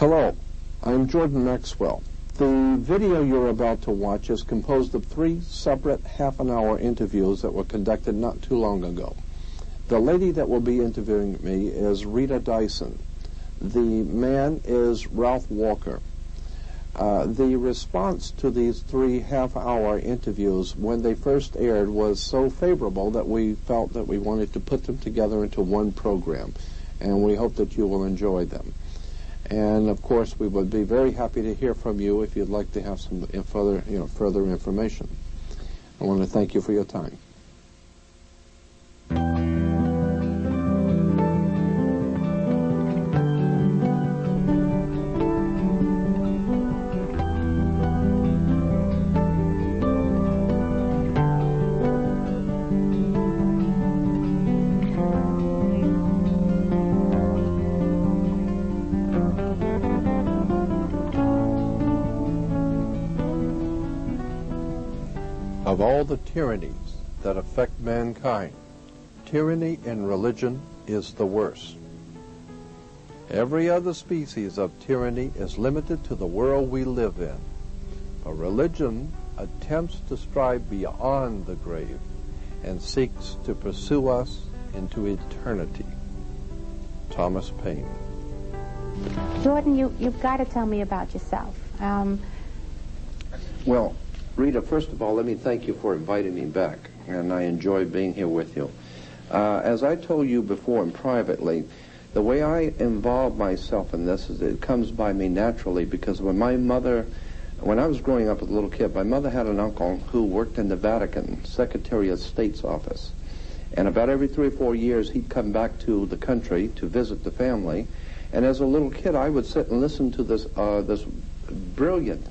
Hello, I'm Jordan Maxwell. The video you're about to watch is composed of 3 separate half-an-hour interviews that were conducted not too long ago. The lady that will be interviewing me is Rita Dyson. The man is Ralph Walker. The response to these 3 half-hour interviews when they first aired was so favorable that we felt that we wanted to put them together into one program, and we hope that you will enjoy them. And of course, we would be very happy to hear from you if you'd like to have some further information. I want to thank you for your time. Of all the tyrannies that affect mankind, tyranny in religion is the worst. Every other species of tyranny is limited to the world we live in. But religion attempts to strive beyond the grave and seeks to pursue us into eternity. Thomas Paine. Jordan, you've got to tell me about yourself. Well, Rita, first of all, let me thank you for inviting me back, and I enjoy being here with you. As I told you before and privately, the way I involve myself in this is it comes by me naturally, because when I was growing up as a little kid, my mother had an uncle who worked in the Vatican, Secretary of State's office. And about every 3 or 4 years, he'd come back to the country to visit the family. And as a little kid, I would sit and listen to this brilliant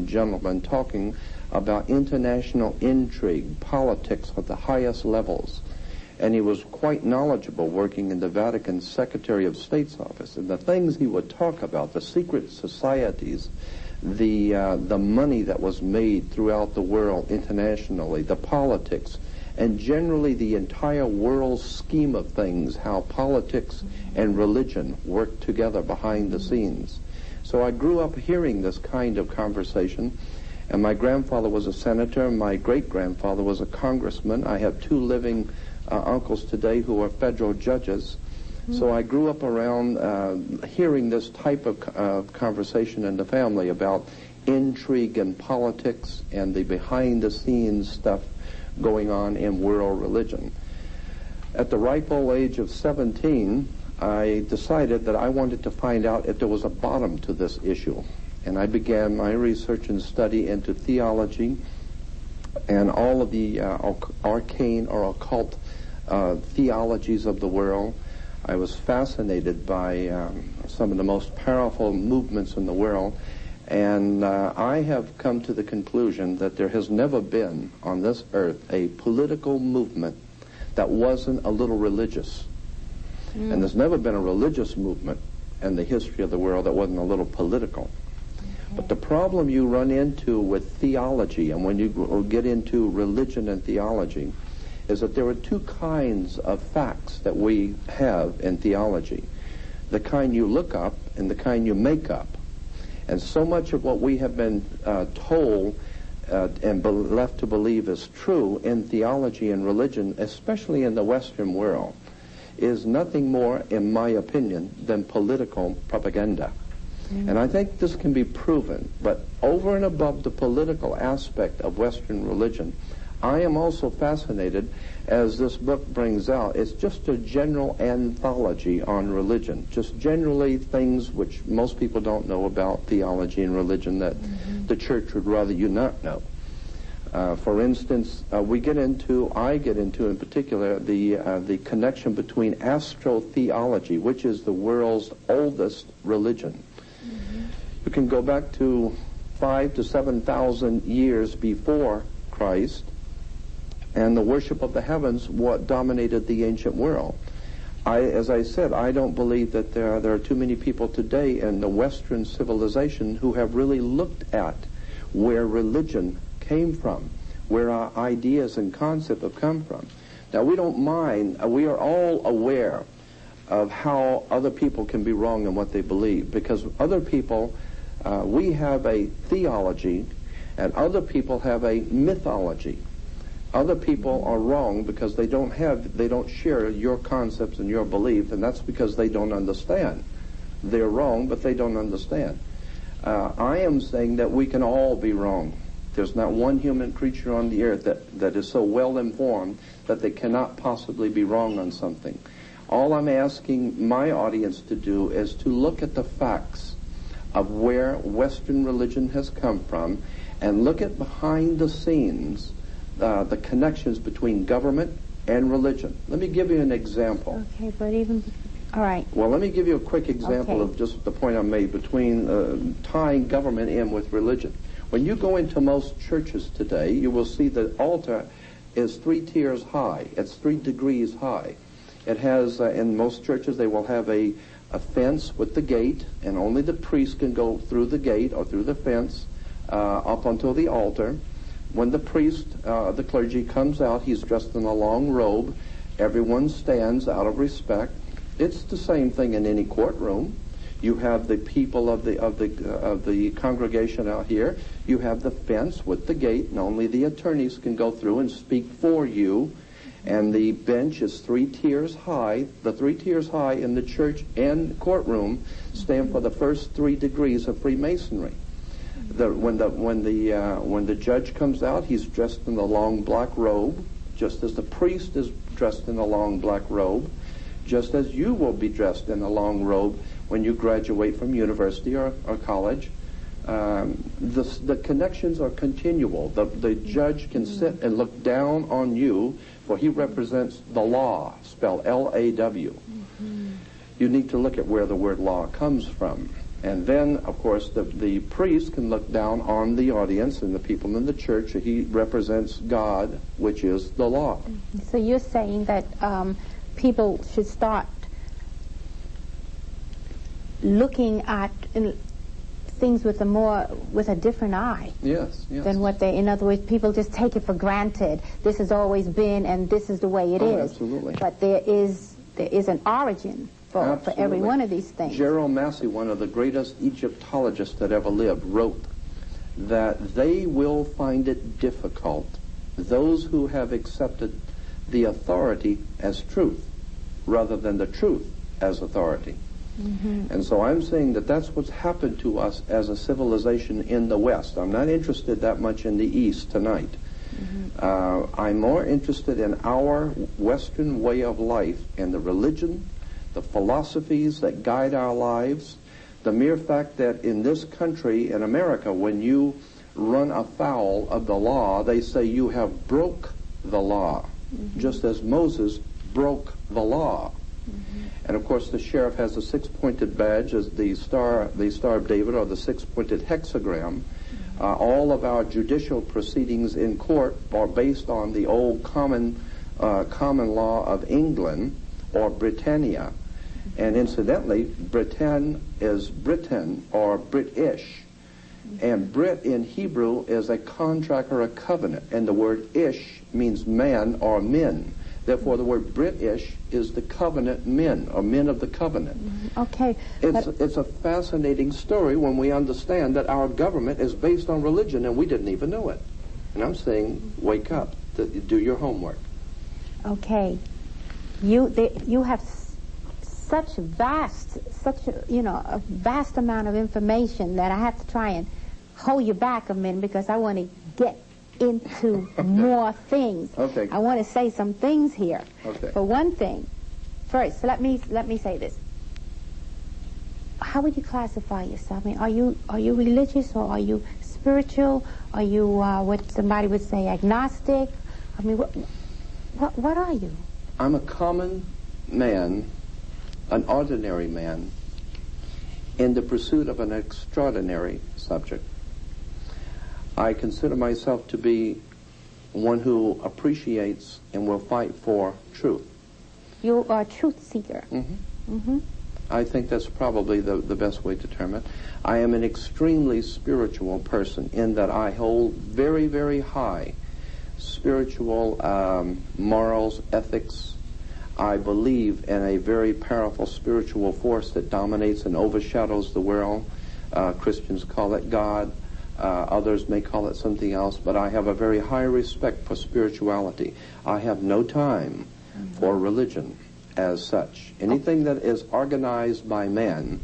gentleman talking about international intrigue, politics at the highest levels. And he was quite knowledgeable working in the Vatican Secretary of State's office. And the things he would talk about, the secret societies, the money that was made throughout the world internationally, the politics, and generally the entire world scheme of things, how politics and religion work together behind the scenes. So I grew up hearing this kind of conversation, and my grandfather was a senator, my great-grandfather was a congressman. I have 2 living uncles today who are federal judges. So I grew up around hearing this type of conversation in the family about intrigue and politics and the behind-the-scenes stuff going on in world religion. At the ripe old age of 17, I decided that I wanted to find out if there was a bottom to this issue. And I began my research and study into theology and all of the arcane or occult theologies of the world. I was fascinated by some of the most powerful movements in the world. And I have come to the conclusion that there has never been on this earth a political movement that wasn't a little religious. And there's never been a religious movement in the history of the world that wasn't a little political. But the problem you run into with theology, and when you get into religion and theology, is that there are 2 kinds of facts that we have in theology. The kind you look up and the kind you make up. And so much of what we have been told and left to believe is true in theology and religion, especially in the Western world, is nothing more, in my opinion, than political propaganda. And I think this can be proven. But over and above the political aspect of Western religion, I am also fascinated, as this book brings out, it's just a general anthology on religion, just generally things which most people don't know about theology and religion that the church would rather you not know. For instance, I get into in particular the connection between astrotheology, which is the world's oldest religion. You can go back to 5,000 to 7,000 years before Christ, and the worship of the heavens what dominated the ancient world. As I said, I don't believe that there are too many people today in the Western civilization who have really looked at where religion came from, where our ideas and concepts have come from. Now, we don't mind, we are all aware of how other people can be wrong in what they believe. Because other people, we have a theology, and other people have a mythology. Other people are wrong because they don't share your concepts and your belief, and that's because they don't understand. They're wrong, but they don't understand. I am saying that we can all be wrong. There's not one human creature on the earth that is so well informed that they cannot possibly be wrong on something. All I'm asking my audience to do is to look at the facts of where Western religion has come from and look at behind the scenes the connections between government and religion. Let me give you an example. Okay, but even... All right. Well, let me give you a quick example of just the point I made between tying government in with religion. When you go into most churches today, you will see the altar is 3 tiers high. It's 3 degrees high. It has, in most churches, they will have a fence with the gate, and only the priest can go through the gate or through the fence up until the altar. When the priest, the clergy, comes out, he's dressed in a long robe. Everyone stands out of respect. It's the same thing in any courtroom. You have the people of the congregation out here. You have the fence with the gate, and only the attorneys can go through and speak for you. And the bench is 3 tiers high. The 3 tiers high in the church and courtroom stand for the first 3 degrees of Freemasonry. When the judge comes out, he's dressed in a long black robe, just as the priest is dressed in a long black robe, just as you will be dressed in a long robe when you graduate from university or college. The connections are continual. The judge can sit and look down on you, for he represents the law, spelled L-A-W. You need to look at where the word law comes from. And then, of course, the priest can look down on the audience and the people in the church. He represents God, which is the law. So you're saying that people should start looking at things with a different eye. Yes. Than what they, in other words, people just take it for granted. This has always been, and this is the way it is. Absolutely. But there is an origin for every one of these things. Gerald Massey, one of the greatest Egyptologists that ever lived, wrote that they will find it difficult, those who have accepted the authority as truth, rather than the truth as authority. And so I'm saying that that's what's happened to us as a civilization in the West. I'm not interested that much in the East tonight. I'm more interested in our Western way of life and the religion, the philosophies that guide our lives, the mere fact that in this country, in America, when you run afoul of the law, they say you have broke the law, just as Moses broke the law. And of course the sheriff has a 6-pointed badge as the Star of David, or the 6-pointed hexagram. All of our judicial proceedings in court are based on the old common law of England, or Britannia. And incidentally, Britain is Britain, or British. And Brit in Hebrew is a contract or a covenant, and the word ish means man or men. Therefore, the word British is the covenant men, or men of the covenant. Okay. It's a fascinating story when we understand that our government is based on religion, and we didn't even know it. And I'm saying, wake up, do your homework. Okay. You have such a vast amount of information that I have to try and hold you back a minute, because I want to get into more things. Okay. I want to say some things here. Okay. For one thing, first, let me say this. How would you classify yourself? I mean, are you religious, or are you spiritual? Are you what somebody would say agnostic? I mean, what are you? I'm a common man, an ordinary man, in the pursuit of an extraordinary subject. I consider myself to be one who appreciates and will fight for truth. You are a truth seeker. I think that's probably the best way to term it. I am an extremely spiritual person in that I hold very, very high spiritual morals, ethics. I believe in a very powerful spiritual force that dominates and overshadows the world. Christians call it God. Others may call it something else, but I have a very high respect for spirituality. I have no time for religion as such. Anything that is organized by man,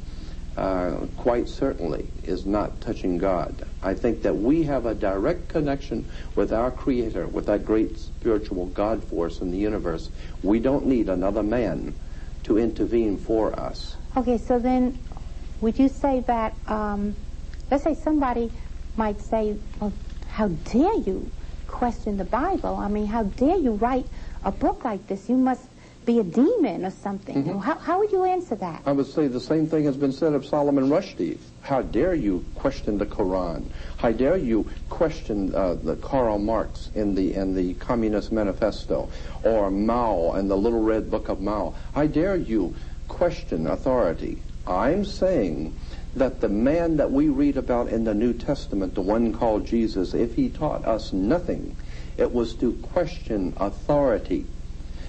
quite certainly, is not touching God. I think that we have a direct connection with our Creator, with that great spiritual God force in the universe. We don't need another man to intervene for us. Okay, so then would you say that, let's say somebody might say, well, how dare you question the Bible? I mean, how dare you write a book like this? You must be a demon or something. Mm-hmm. How would you answer that? I would say the same thing has been said of Solomon Rushdie. How dare you question the Quran? How dare you question the Karl Marx in the Communist Manifesto, or Mao and the Little Red Book of Mao? How dare you question authority? I'm saying that the man that we read about in the New Testament, the one called Jesus, if he taught us nothing, it was to question authority.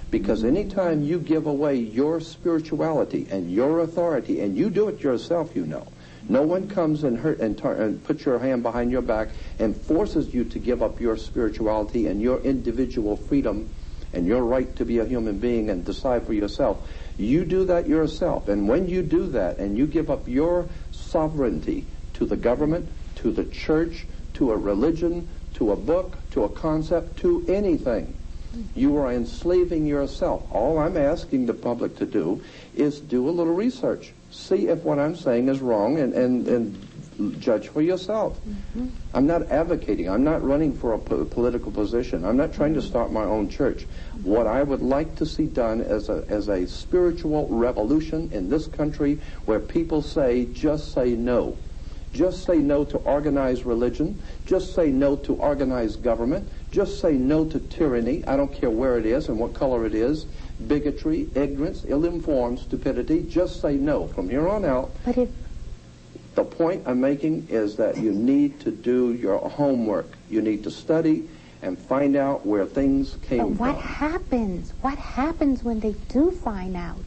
Because anytime you give away your spirituality and your authority, and you do it yourself, you know, no one comes and puts your hand behind your back and forces you to give up your spirituality and your individual freedom and your right to be a human being and decide for yourself. You do that yourself, and when you do that and you give up your sovereignty to the government, to the church, to a religion, to a book, to a concept, to anything, you are enslaving yourself. All I'm asking the public to do is do a little research. See if what I'm saying is wrong, and judge for yourself. Mm-hmm. I'm not advocating. I'm not running for a political position. I'm not trying to start my own church. What I would like to see done as a spiritual revolution in this country, where people say, just say no. Just say no to organized religion. Just say no to organized government. Just say no to tyranny. I don't care where it is and what color it is. Bigotry, ignorance, ill-informed, stupidity. Just say no. From here on out, the point I'm making is that you need to do your homework. You need to study and find out where things came from. But what happens? What happens when they do find out?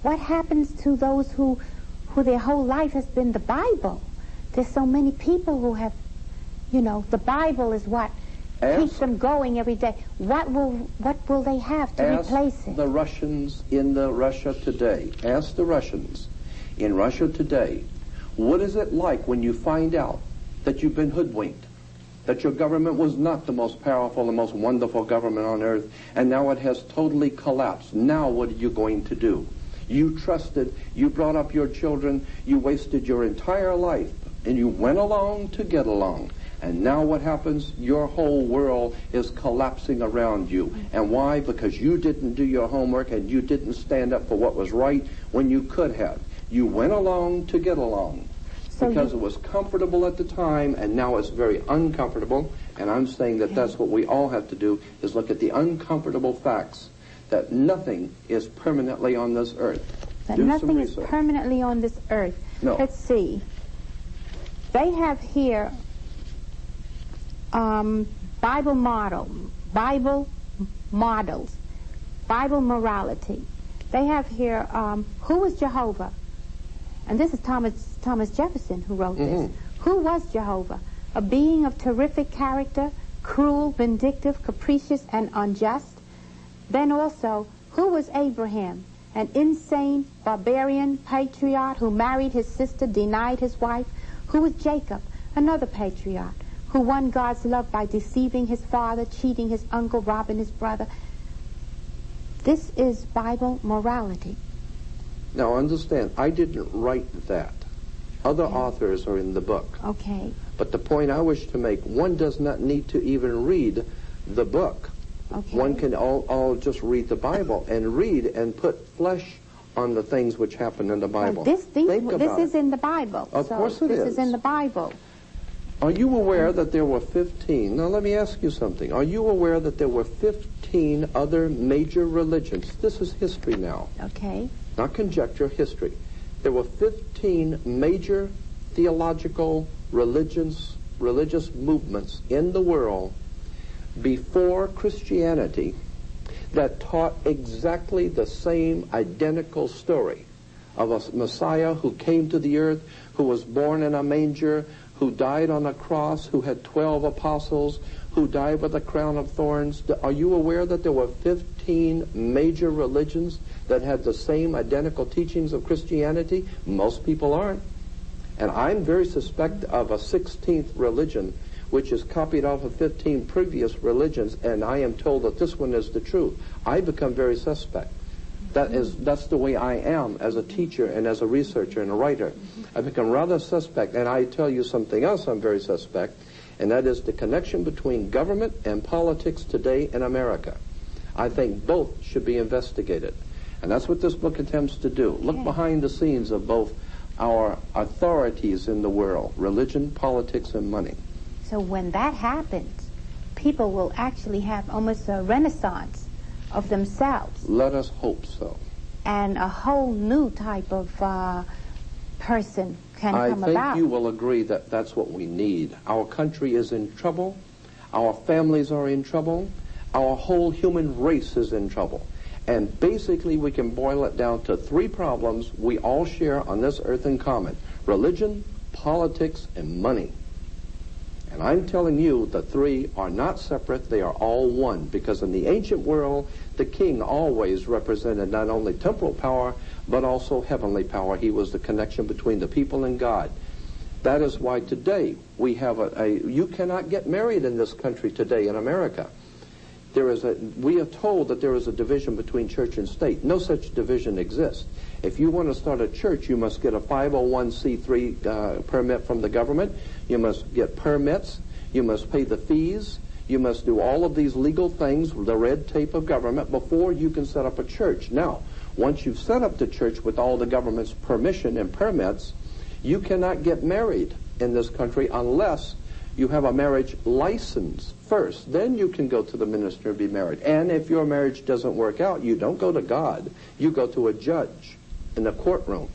What happens to those who their whole life has been the Bible? There's so many people who have, the Bible is what keeps them going every day. What will they have to replace it? Ask the Russians in Russia today. Ask the Russians in Russia today, what is it like when you find out that you've been hoodwinked, that your government was not the most powerful, the most wonderful government on earth, and now it has totally collapsed? Now what are you going to do? You trusted, you brought up your children, you wasted your entire life, and you went along to get along. And now what happens? Your whole world is collapsing around you. And why? Because you didn't do your homework and you didn't stand up for what was right when you could have. You went along to get along. Because it was comfortable at the time, and now it's very uncomfortable. And I'm saying that that's what we all have to do, is look at the uncomfortable facts, that nothing is permanently on this earth. That nothing is permanently on this earth. No. Let's see. They have here Bible models, Bible morality. They have here, who was Jehovah? And this is Thomas Jefferson who wrote this. Who was Jehovah? A being of terrific character, cruel, vindictive, capricious, and unjust. Then also, who was Abraham? An insane, barbarian patriarch who married his sister, denied his wife. Who was Jacob? Another patriarch who won God's love by deceiving his father, cheating his uncle, robbing his brother. This is Bible morality. Now understand, I didn't write that. Other authors are in the book. Okay. But the point I wish to make, one does not need to even read the book. Okay. One can all just read the Bible and read and put flesh on the things which happen in the Bible. This is in the Bible. Of course it is. This is in the Bible. Are you aware that there were 15? Now let me ask you something. Are you aware that there were 15 other major religions? This is history now. Okay. Not conjecture, history. There were 15 major theological religious movements in the world before Christianity that taught exactly the same identical story of a Messiah who came to the earth, who was born in a manger, who died on a cross, who had 12 apostles, who died with a crown of thorns. Are you aware that there were 15 major religions that had the same identical teachings of Christianity? Most people aren't. And I'm very suspect of a 16th religion which is copied off of 15 previous religions, and I am told that this one is the truth. I become very suspect. That's the way I am as a teacher and as a researcher and a writer. I become rather suspect, and I tell you something else I'm very suspect, and that is the connection between government and politics today in America. I think both should be investigated. And that's what this book attempts to do. Look behind the scenes of both our authorities in the world, religion, politics, and money. So when that happens, people will actually have almost a renaissance of themselves. Let us hope so. And a whole new type of person can come about. I think you will agree that that's what we need. Our country is in trouble. Our families are in trouble. Our whole human race is in trouble. And basically we can boil it down to three problems we all share on this earth in common: religion, politics, and money. And I'm telling you, the three are not separate, they are all one, because in the ancient world, the king always represented not only temporal power, but also heavenly power. He was the connection between the people and God. That is why today we have you cannot get married in this country today in America. We are told that there is a division between church and state. No such division exists. If you want to start a church, you must get a 501c3 permit from the government. You must get permits. You must pay the fees. You must do all of these legal things, the red tape of government, before you can set up a church. Now, once you've set up the church with all the government's permission and permits, you cannot get married in this country unless you have a marriage license first. Then you can go to the minister and be married. And if your marriage doesn't work out, you don't go to God. You go to a judge in the courtroom.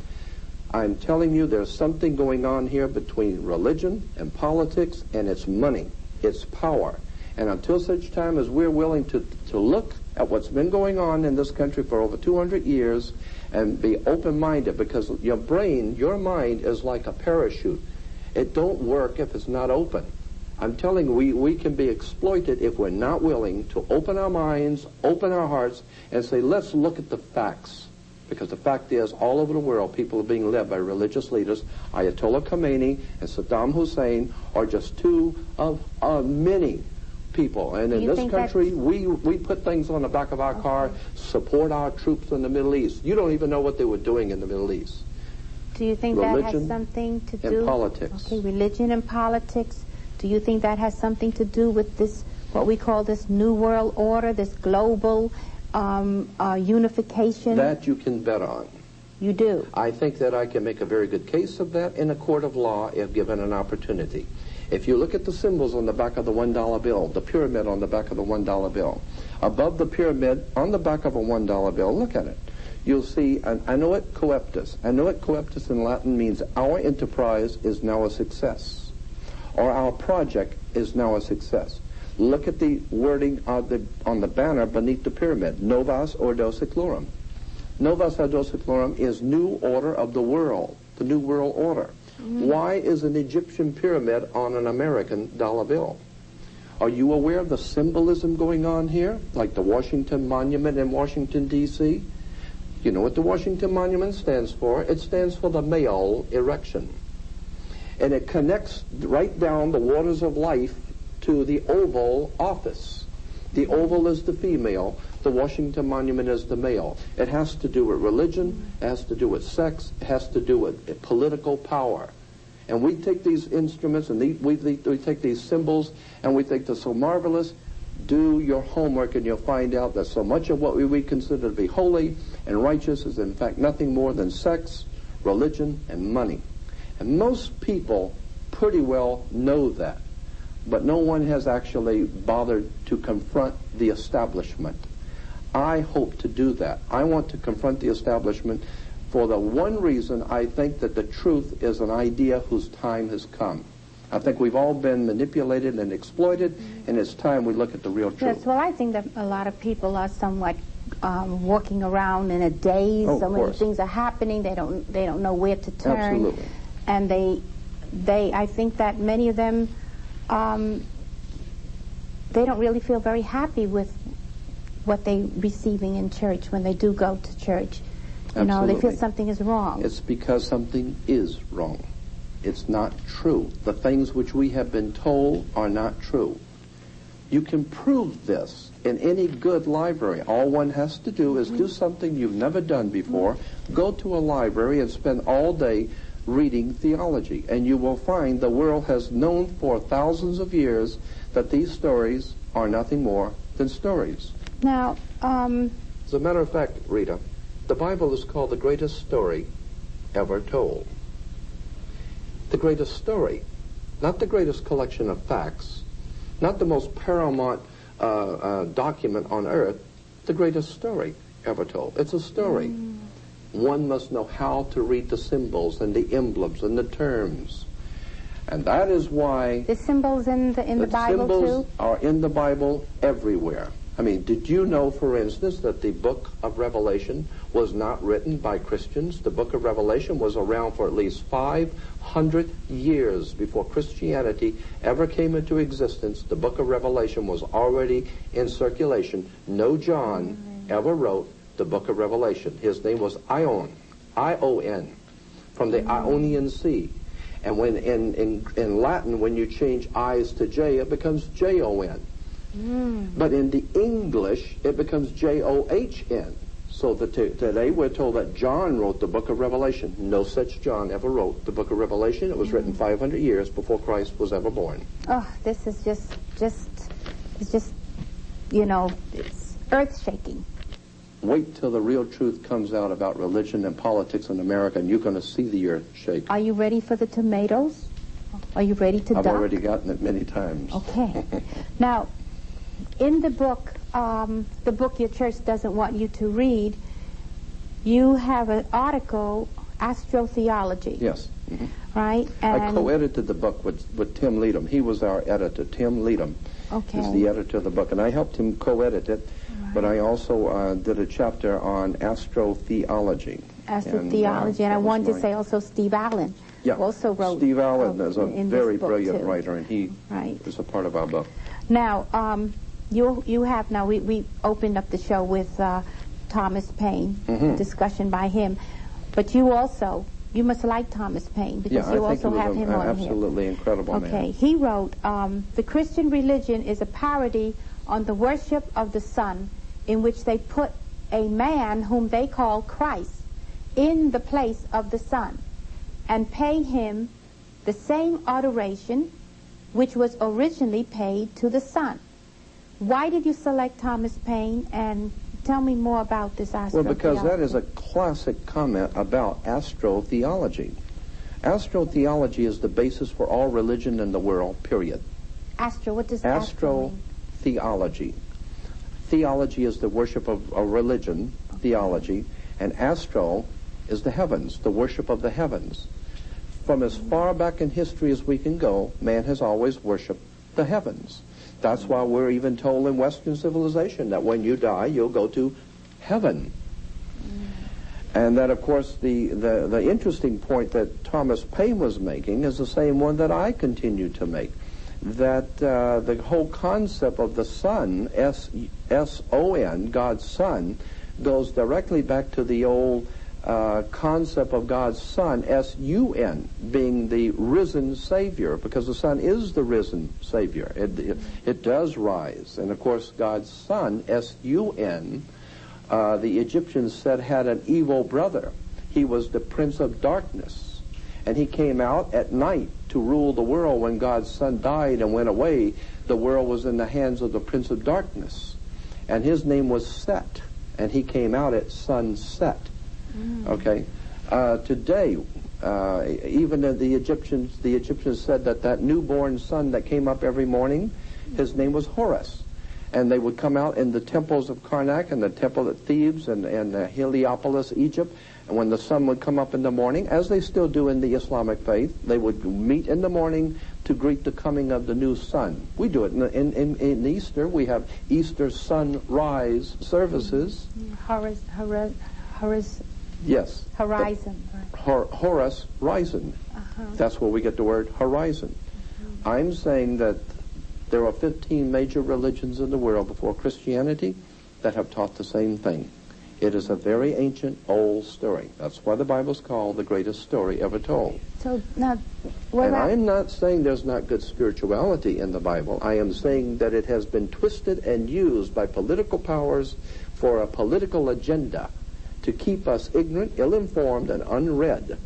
I'm telling you, there's something going on here between religion and politics, and it's money. It's power. And until such time as we're willing to look at what's been going on in this country for over 200 years and be open-minded, because your brain, your mind is like a parachute. It don't work if it's not open. I'm telling you, we can be exploited if we're not willing to open our minds, open our hearts, and say, let's look at the facts. Because the fact is, all over the world, people are being led by religious leaders. Ayatollah Khomeini and Saddam Hussein are just two of many people. And in this country, we put things on the back of our car, support our troops in the Middle East. You don't even know what they were doing in the Middle East. Do you think that has something to do? And politics. Okay, religion and politics. Do you think that has something to do with this, what we call this New World Order, this global unification? That you can bet on. You do? I think that I can make a very good case of that in a court of law if given an opportunity. If you look at the symbols on the back of the $1 bill, the pyramid on the back of the $1 bill, above the pyramid on the back of a $1 bill, look at it. You'll see an annuit coeptus. Annuit coeptus in Latin means our enterprise is now a success, or our project is now a success. Look at the wording on the banner beneath the pyramid, Novus Ordo Seclorum. Novus Ordo Seclorum is new order of the world, the new world order. Why is an Egyptian pyramid on an American dollar bill? Are you aware of the symbolism going on here, like the Washington Monument in Washington, D.C.? You know what the Washington Monument stands for? It stands for the male erection. And it connects right down the waters of life to the Oval Office. The Oval is the female. The Washington Monument is the male. It has to do with religion. It has to do with sex. It has to do with political power. And we take these instruments and we take these symbols and we think they're so marvelous. Do your homework and you'll find out that so much of what we consider to be holy and righteous is in fact nothing more than sex, religion, and money. And most people pretty well know that. But no one has actually bothered to confront the establishment. I hope to do that. I want to confront the establishment for the one reason I think that the truth is an idea whose time has come. I think we've all been manipulated and exploited, and it's time we look at the real truth. Yes, well, I think that a lot of people are somewhat walking around in a daze. Oh, so many things are happening. They don't know where to turn. Absolutely. And I think that many of them, they don't really feel very happy with what they're receiving in church when they do go to church. You know, they feel something is wrong. It's because something is wrong. It's not true. The things which we have been told are not true. You can prove this in any good library. All one has to do is do something you've never done before. Go to a library and spend all day reading theology, and you will find the world has known for thousands of years that these stories are nothing more than stories. Now, as a matter of fact, Rita, the Bible is called the greatest story ever told. The greatest story, not the greatest collection of facts, not the most paramount document on earth, the greatest story ever told. It's a story. One must know how to read the symbols and the emblems and the terms. And that is why the symbols in the Bible symbols too? are in the Bible everywhere. I mean, did you know, for instance, that the book of Revelation was not written by Christians? The book of Revelation was around for at least 500 years before Christianity ever came into existence. The book of Revelation was already in circulation. No John ever wrote the book of Revelation. His name was Ion, I-O-N, from the Ionian Sea. And when in Latin, when you change I's to J, it becomes J-O-N. But in the English, it becomes J-O-H-N. So today we're told that John wrote the book of Revelation. No such John ever wrote the book of Revelation. It was written 500 years before Christ was ever born. Oh, this is just, you know, it's earth-shaking. Wait till the real truth comes out about religion and politics in America, and you're going to see the earth shake. Are you ready for the tomatoes? Are you ready to I've already gotten it many times. Okay. Now, in the book your church doesn't want you to read, you have an article, Astrotheology. Yes. Right? And I co-edited the book with Tim Leadham. He was our editor. Tim Leadham is the editor of the book, and I helped him co-edit it. But I also did a chapter on astrotheology. Astrotheology, and I wanted to say also Steve Allen. Yeah, also wrote. Steve Allen is a very brilliant writer, and he is a part of our book. Now, you have now we opened up the show with Thomas Paine, discussion by him, but you must like Thomas Paine because you also have him on here. Absolutely incredible man. Okay, he wrote, the Christian religion is a parody on the worship of the sun, in which they put a man whom they call Christ in the place of the sun and pay him the same adoration which was originally paid to the sun. Why did you select Thomas Paine, and tell me more about this astrotheology? Well, because that is a classic comment about astrotheology. Astrotheology is the basis for all religion in the world, period. What does astro mean? Theology. Theology is the worship of a religion, theology, and astro is the heavens, the worship of the heavens. From as far back in history as we can go, man has always worshipped the heavens. That's why we're even told in Western civilization that when you die, you'll go to heaven. And that, of course, the interesting point that Thomas Paine was making is the same one that I continue to make. That the whole concept of the sun, S-O-N, God's Son, goes directly back to the old concept of God's Son, S-U-N, being the risen Savior, because the Son is the risen Savior. It does rise. And, of course, God's Son, S-U-N, the Egyptians said had an evil brother. He was the Prince of Darkness. And he came out at night to rule the world. When God's Son died and went away, the world was in the hands of the Prince of Darkness. And his name was Set. And he came out at sunset. Okay? Today, even the Egyptians said that newborn son that came up every morning, his name was Horus. And they would come out in the temples of Karnak and the temple at Thebes and Heliopolis, Egypt, And when the sun would come up in the morning, as they still do in the Islamic faith, they would meet in the morning to greet the coming of the new sun. We do it in Easter. We have Easter sunrise services. Yes. Horizon. Horus Horizon. That's where we get the word horizon. I'm saying that there are 15 major religions in the world before Christianity that have taught the same thing. It is a very ancient, old story. That's why the Bible's called the greatest story ever told. So now, and I'm not saying there's not good spirituality in the Bible. I am saying that it has been twisted and used by political powers for a political agenda to keep us ignorant, ill-informed, and unread,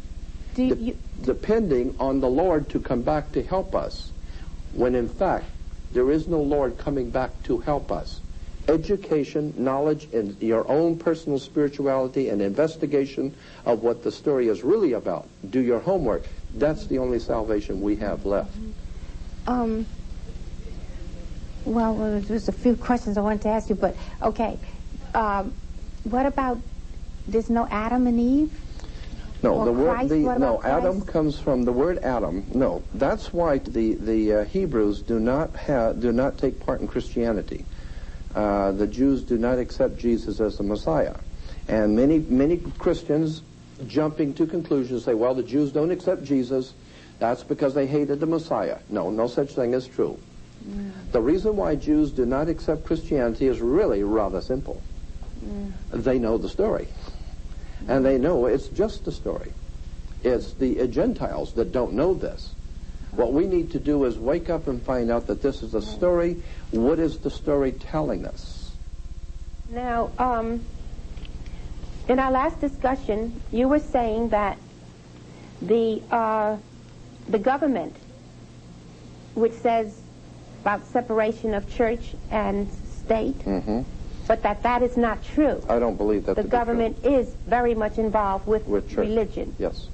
depending on the Lord to come back to help us, when in fact there is no Lord coming back to help us. Education, knowledge, and your own personal spirituality and investigation of what the story is really about. Do your homework. That's the only salvation we have left. Well, there's a few questions I wanted to ask you, but okay. What about there's no Adam and Eve? No, the word Christ? Adam comes from the word Adam. No, that's why the Hebrews do not take part in Christianity. The Jews do not accept Jesus as the Messiah. And many Christians jumping to conclusions say, well, the Jews don't accept Jesus. That's because they hated the Messiah. No such thing is true. The reason why Jews do not accept Christianity is really rather simple. They know the story. And they know it's just a story. It's the Gentiles that don't know this. What we need to do is wake up and find out that this is a story. What is the story telling us? Now, in our last discussion, you were saying that the government, which says about separation of church and state, but that is not true. I don't believe that. The government is very much involved with religion. Yes.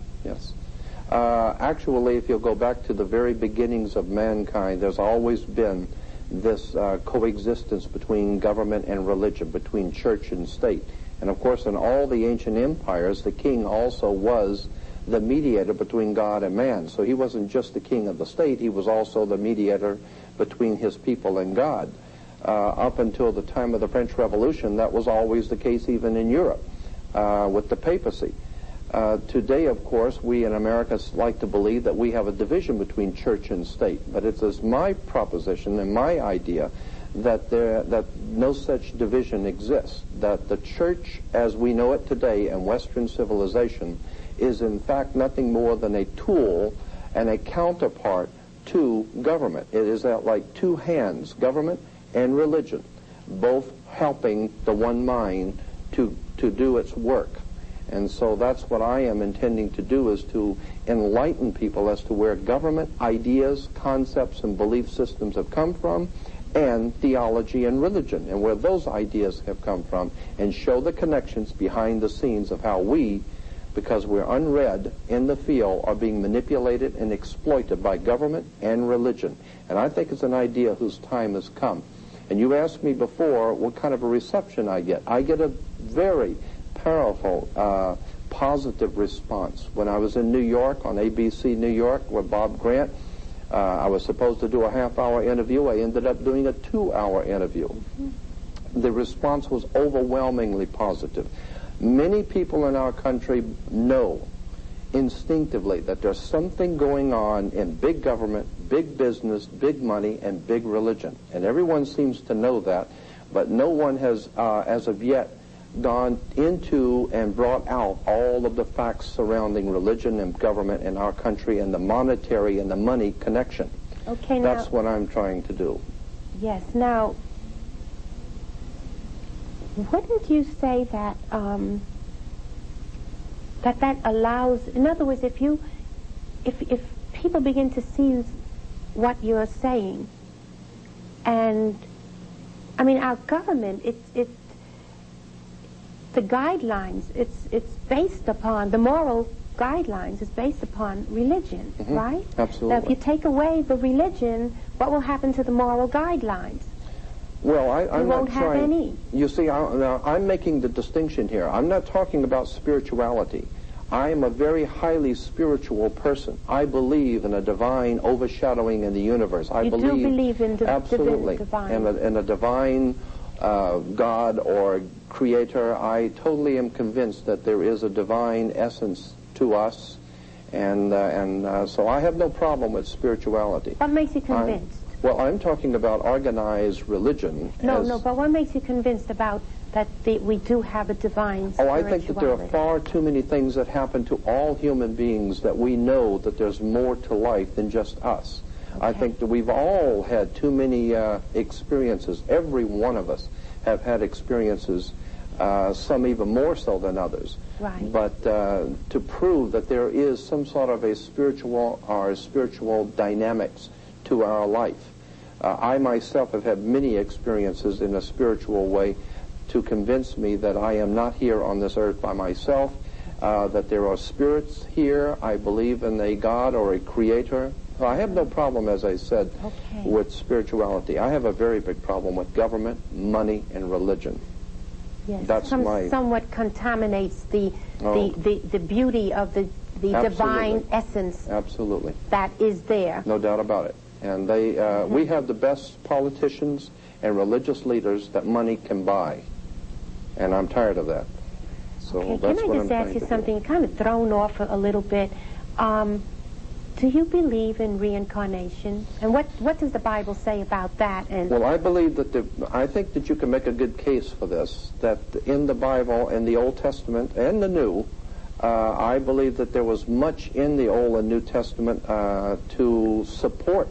Actually, if you'll go back to the very beginnings of mankind, there's always been this coexistence between government and religion, between church and state. And of course, in all the ancient empires, the king also was the mediator between God and man. So he wasn't just the king of the state, he was also the mediator between his people and God. Up until the time of the French Revolution, that was always the case even in Europe with the papacy. Today, of course, we in America like to believe that we have a division between church and state, but it is my proposition and my idea that no such division exists, that the church as we know it today in Western civilization is in fact nothing more than a tool and a counterpart to government. It is like two hands, government and religion, both helping the one mind to do its work. And so that's what I am intending to do, is to enlighten people as to where government ideas, concepts, and belief systems have come from, and theology and religion, and where those ideas have come from, and show the connections behind the scenes of how we, because we're unread in the field, are being manipulated and exploited by government and religion. And I think it's an idea whose time has come. And you asked me before what kind of a reception I get. I get a very powerful, positive response. When I was in New York, on ABC New York, with Bob Grant, I was supposed to do a half-hour interview. I ended up doing a 2-hour interview. The response was overwhelmingly positive. Many people in our country know instinctively that there's something going on in big government, big business, big money, and big religion. And everyone seems to know that, but no one has, as of yet, gone into and brought out all of the facts surrounding religion and government in our country and the monetary and the money connection. Okay, that's what I'm trying to do. Yes. Now, wouldn't you say that that allows? In other words, if people begin to see what you're saying, and I mean, our government, the guidelines, it's based upon, the moral guidelines is based upon religion, right? Absolutely. Now, if you take away the religion, what will happen to the moral guidelines? Well, I'm you won't not have trying. any. You see, now I'm making the distinction here. I'm not talking about spirituality. I am a very highly spiritual person. I believe in a divine overshadowing in the universe. I You do believe in the absolutely divine. in a divine God or creator. I totally am convinced that there is a divine essence to us, and so I have no problem with spirituality. What makes you convinced? Well, I'm talking about organized religion. No, but what makes you convinced about that we do have a divine spirituality? Oh, I think that there are far too many things that happen to all human beings that we know that there's more to life than just us. Okay. I think that we've all had too many experiences. Every one of us have had experiences, some even more so than others. Right. But to prove that there is some sort of a spiritual dynamics to our life. I myself have had many experiences in a spiritual way to convince me that I am not here on this earth by myself, that there are spirits here. I believe in a God or a creator. I have no problem, as I said, with spirituality. I have a very big problem with government, money, and religion. Yes, That's somewhat contaminates the beauty of the divine essence. Absolutely. That is there. No doubt about it. And we have the best politicians and religious leaders that money can buy. And I'm tired of that. So Okay, that's can what I just I'm ask you trying to something kind of thrown off a little bit? Do you believe in reincarnation? And what does the Bible say about that? And Well, I believe that I think that you can make a good case for this, that in the Bible, in the Old Testament and the New, I believe that there was much in the Old and New Testament to support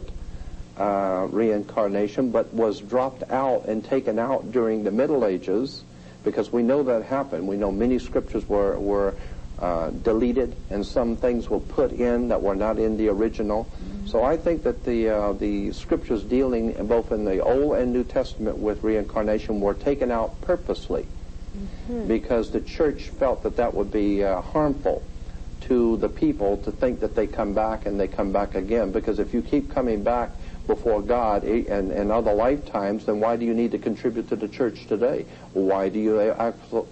reincarnation, but was dropped out and taken out during the Middle Ages, because we know that happened. We know many scriptures were deleted, and some things were put in that were not in the original. Mm-hmm. So I think that the scriptures dealing both in the Old and New Testament with reincarnation were taken out purposely, because the church felt that that would be harmful to the people to think that they come back and they come back again. Because if you keep coming back before God in other lifetimes, then why do you need to contribute to the church today? Why do you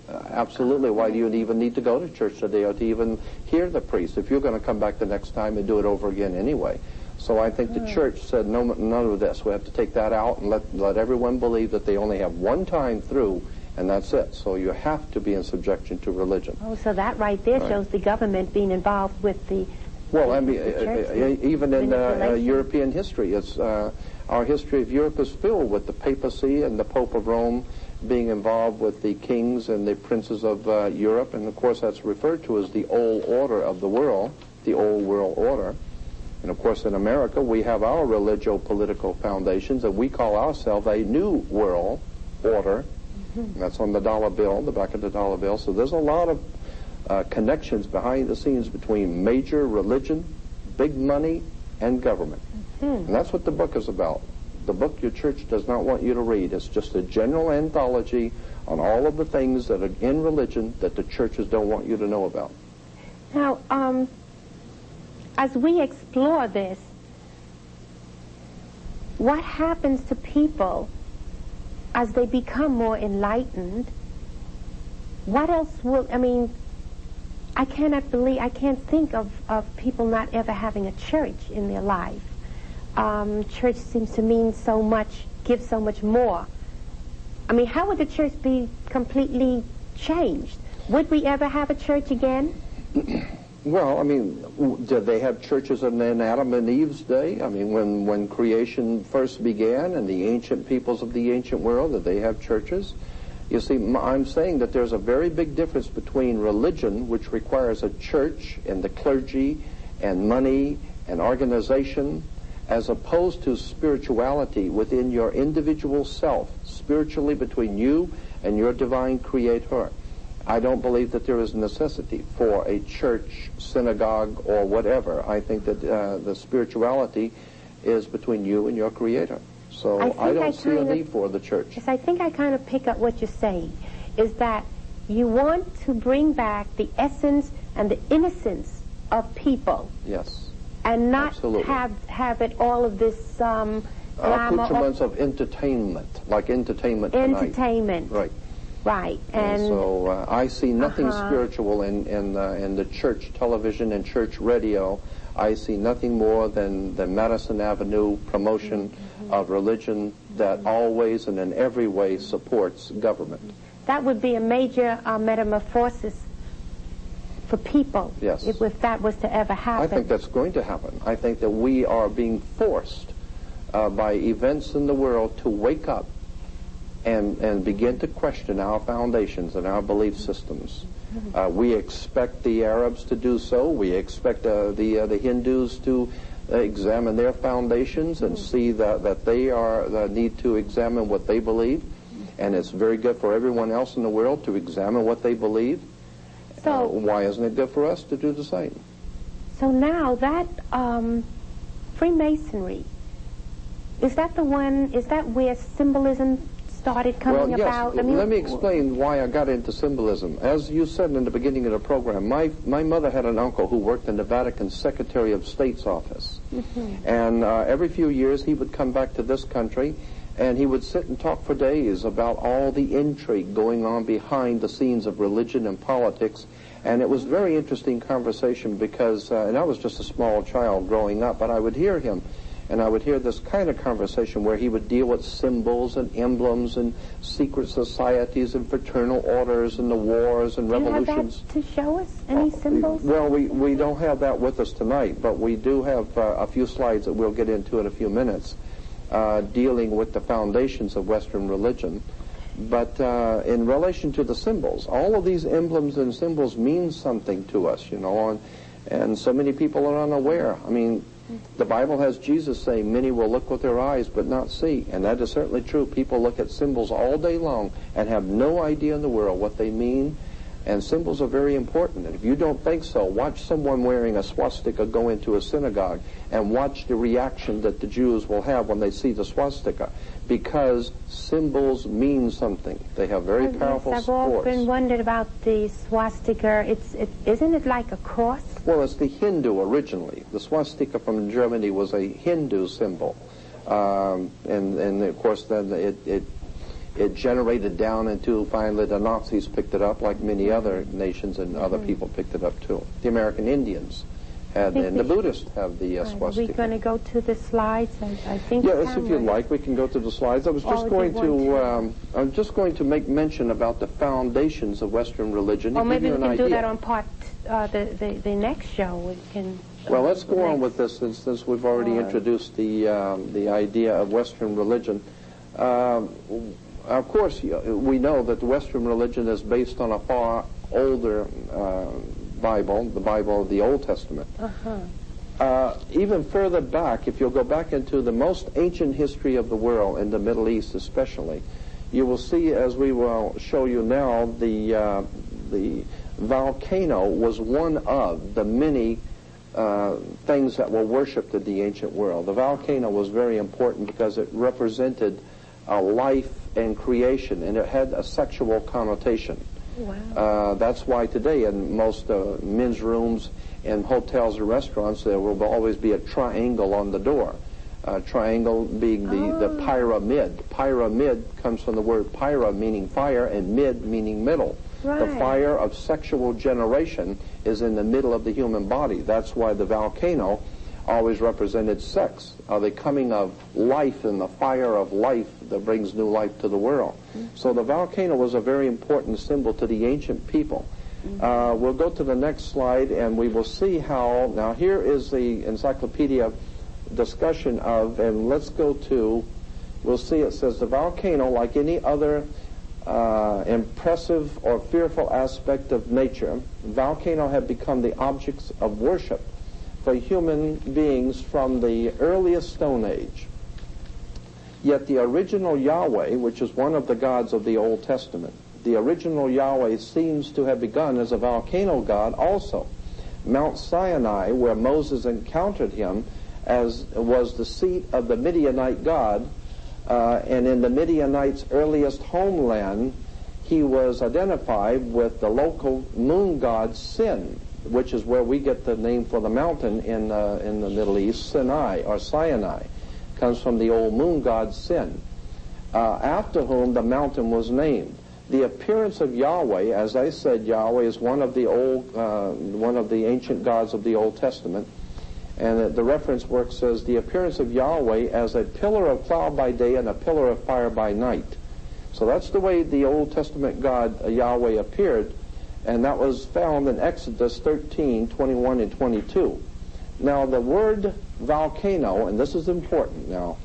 absolutely? Why do you even need to go to church today or to even hear the priest if you're going to come back the next time and do it over again anyway? So I think the church said no, none of this. We have to take that out and let everyone believe that they only have one time through, and that's it. So you have to be in subjection to religion. Oh, so that right there shows the government being involved with the. Well, I mean, even in European history, our history of Europe is filled with the papacy and the Pope of Rome being involved with the kings and the princes of Europe, and of course that's referred to as the old order of the world, the old world order. And of course in America we have our religio-political foundations, and we call ourselves a new world order. And that's on the dollar bill, the back of the dollar bill. So there's a lot of connections behind the scenes between major religion, big money, and government. And that's what the book is about. The book your church does not want you to read. It's just a general anthology on all of the things that are in religion that the churches don't want you to know about. Now, as we explore this, what happens to people as they become more enlightened? What else will, I mean, I can't think of people not ever having a church in their life. Church seems to mean so much, give so much more. I mean, how would the church be completely changed? Would we ever have a church again? Well, I mean, did they have churches in Adam and Eve's day? I mean, when creation first began and the ancient peoples of the ancient world, did they have churches? You see, I'm saying that there's a very big difference between religion, which requires a church and the clergy and money and organization, as opposed to spirituality within your individual self, spiritually between you and your divine creator. I don't believe that there is necessity for a church, synagogue, or whatever. I think that the spirituality is between you and your creator. So I don't see a need for the church. Yes, I think I kind of pick up what you're saying, is that you want to bring back the essence and the innocence of people. Yes. And not Absolutely. have it all of this accoutrements of entertainment, like entertainment tonight. Entertainment. Right. Right. And so I see nothing spiritual in the church television and church radio. I see nothing more than the Madison Avenue promotion of religion that always and in every way supports government. That would be a major metamorphosis for people. Yes. If that was to ever happen. I think that's going to happen. I think that we are being forced by events in the world to wake up and begin to question our foundations and our belief systems. We expect the Arabs to do so. We expect the Hindus to examine their foundations and see that they need to examine what they believe. And it's very good for everyone else in the world to examine what they believe. So why isn't it good for us to do the same? So now that Freemasonry, is that where symbolism started coming about? I mean, let me explain why I got into symbolism. As you said in the beginning of the program, my mother had an uncle who worked in the Vatican Secretary of State's office. And every few years he would come back to this country and he would sit and talk for days about all the intrigue going on behind the scenes of religion and politics. And it was a very interesting conversation because, and I was just a small child growing up, but I would hear him, and I would hear this kind of conversation where he would deal with symbols and emblems and secret societies and fraternal orders and the wars and revolutions. Do you have that to show us? Any symbols? Well, we don't have that with us tonight, but we do have a few slides that we'll get into in a few minutes dealing with the foundations of Western religion. But in relation to the symbols, all of these emblems and symbols mean something to us, you know, and so many people are unaware. I mean, the Bible has Jesus saying, many will look with their eyes but not see, and that is certainly true. People look at symbols all day long and have no idea in the world what they mean, and symbols are very important. And if you don't think so, watch someone wearing a swastika go into a synagogue and watch the reaction that the Jews will have when they see the swastika, because symbols mean something. They have very powerful I've force. often wondered about the swastika. Isn't it like a cross? Well, it's the Hindu originally. The swastika from Germany was a Hindu symbol. And of course then it generated down into, finally the Nazis picked it up, like many other nations, and other people picked it up too. The American Indians had, and the Buddhists have the swastika. Are we going to go to the slides? I think yes, if you'd like, we can go to the slides. I was just I'm just going to make mention about the foundations of Western religion. Or maybe we can do that on part the next show. We can. Well, let's go on with this since we've already introduced the idea of Western religion. Of course, we know that the Western religion is based on a far older Bible, the Bible of the Old Testament. Even further back, if you'll go back into the most ancient history of the world, in the Middle East especially, you will see, as we will show you now, the volcano was one of the many things that were worshipped in the ancient world. The volcano was very important because it represented life and creation, and it had a sexual connotation. Wow. That's why today in most men's rooms in hotels or restaurants there will always be a triangle on the door. Triangle being the pyramid. Pyramid comes from the word pyra, meaning fire, and mid, meaning middle. Right. The fire of sexual generation is in the middle of the human body. That's why the volcano always represented sex, the coming of life and the fire of life that brings new life to the world. So the volcano was a very important symbol to the ancient people. We'll go to the next slide and we will see how, now here is the encyclopedia discussion of, and let's go to, we'll see it says the volcano, like any other impressive or fearful aspect of nature, volcano have become the objects of worship for human beings from the earliest Stone Age. Yet the original Yahweh, which is one of the gods of the Old Testament, the original Yahweh seems to have begun as a volcano god also. Mount Sinai, where Moses encountered him, as was the seat of the Midianite god, and in the Midianites' earliest homeland, he was identified with the local moon god Sin, which is where we get the name for the mountain in the Middle East, Sinai or Sinai. comes from the old moon god Sin, after whom the mountain was named. The appearance of Yahweh, as I said, Yahweh is one of the ancient gods of the Old Testament. And the reference work says, the appearance of Yahweh as a pillar of cloud by day and a pillar of fire by night. So that's the way the Old Testament God Yahweh appeared, and that was found in Exodus 13, 21 and 22. Now the word volcano, and this is important now,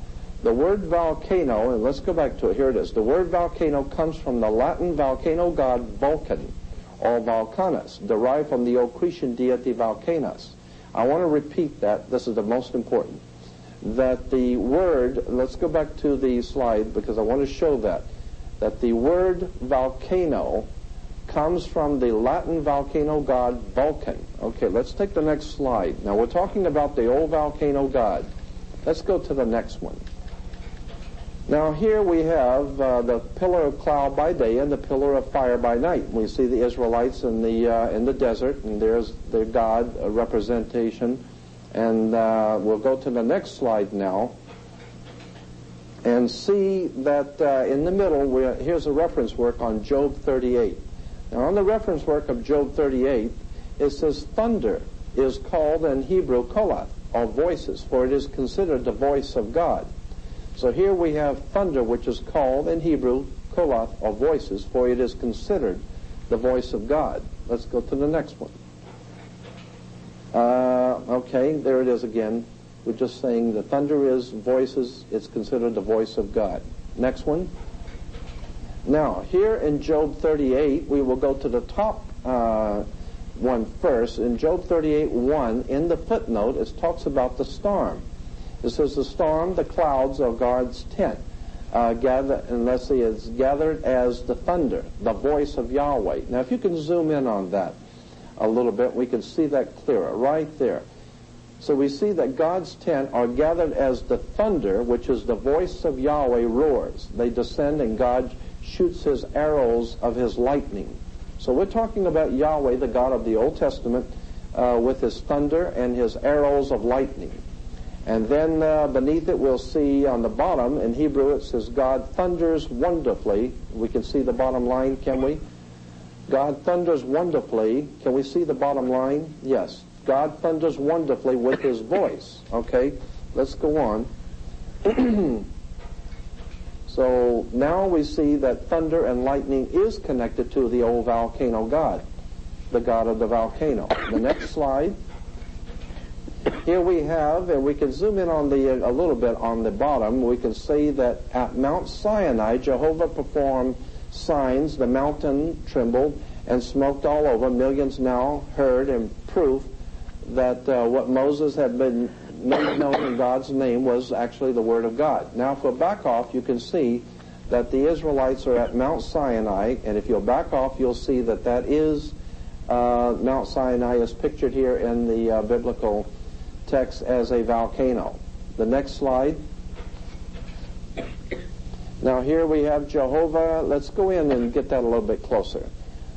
the word volcano, and let's go back to it, here it is. The word volcano comes from the Latin volcano god Vulcan, or Vulcanus, derived from the old Cretan deity Vulcanus. I want to repeat that, this is the most important, that the word, let's go back to the slide because I want to show that the word volcano comes from the Latin volcano god Vulcan. Okay, let's take the next slide. Now we're talking about the old volcano god. Let's go to the next one. Now here we have the pillar of cloud by day and the pillar of fire by night. We see the Israelites in the desert, and there's their God representation. And we'll go to the next slide now and see that in the middle, here's a reference work on Job 38. Now on the reference work of Job 38, it says, thunder is called in Hebrew kolath, or voices, for it is considered the voice of God. So here we have thunder, which is called in Hebrew kolath, or voices, for it is considered the voice of God. Let's go to the next one. Okay, there it is again. We're just saying the thunder is voices, it's considered the voice of God. Next one. Now, here in Job 38, we will go to the top one first. In Job 38:1, in the footnote, it talks about the storm. It says the storm, the clouds of God's tent, and let's see, it's gathered as the thunder, the voice of Yahweh. Now, if you can zoom in on that a little bit, we can see that clearer right there. So we see that God's tent are gathered as the thunder, which is the voice of Yahweh, roars. They descend and God shoots his arrows of his lightning. So we're talking about Yahweh, the God of the Old Testament, with his thunder and his arrows of lightning. And then beneath it we'll see on the bottom, in Hebrew it says, God thunders wonderfully. We can see the bottom line, can we? God thunders wonderfully. Can we see the bottom line? Yes. God thunders wonderfully with his voice. Okay, let's go on. So now we see that thunder and lightning is connected to the old volcano god, the god of the volcano. The next slide. Here we have, and we can zoom in on a little bit on the bottom, we can see that at Mount Sinai, Jehovah performed signs, the mountain trembled and smoked all over. Millions now heard in proof that what Moses had been made known in God's name was actually the Word of God. Now, if we'll back off, you can see that the Israelites are at Mount Sinai, and if you'll back off, you'll see that that is Mount Sinai is pictured here in the biblical text as a volcano. The next slide. Now here we have Jehovah. Let's go in and get that a little bit closer.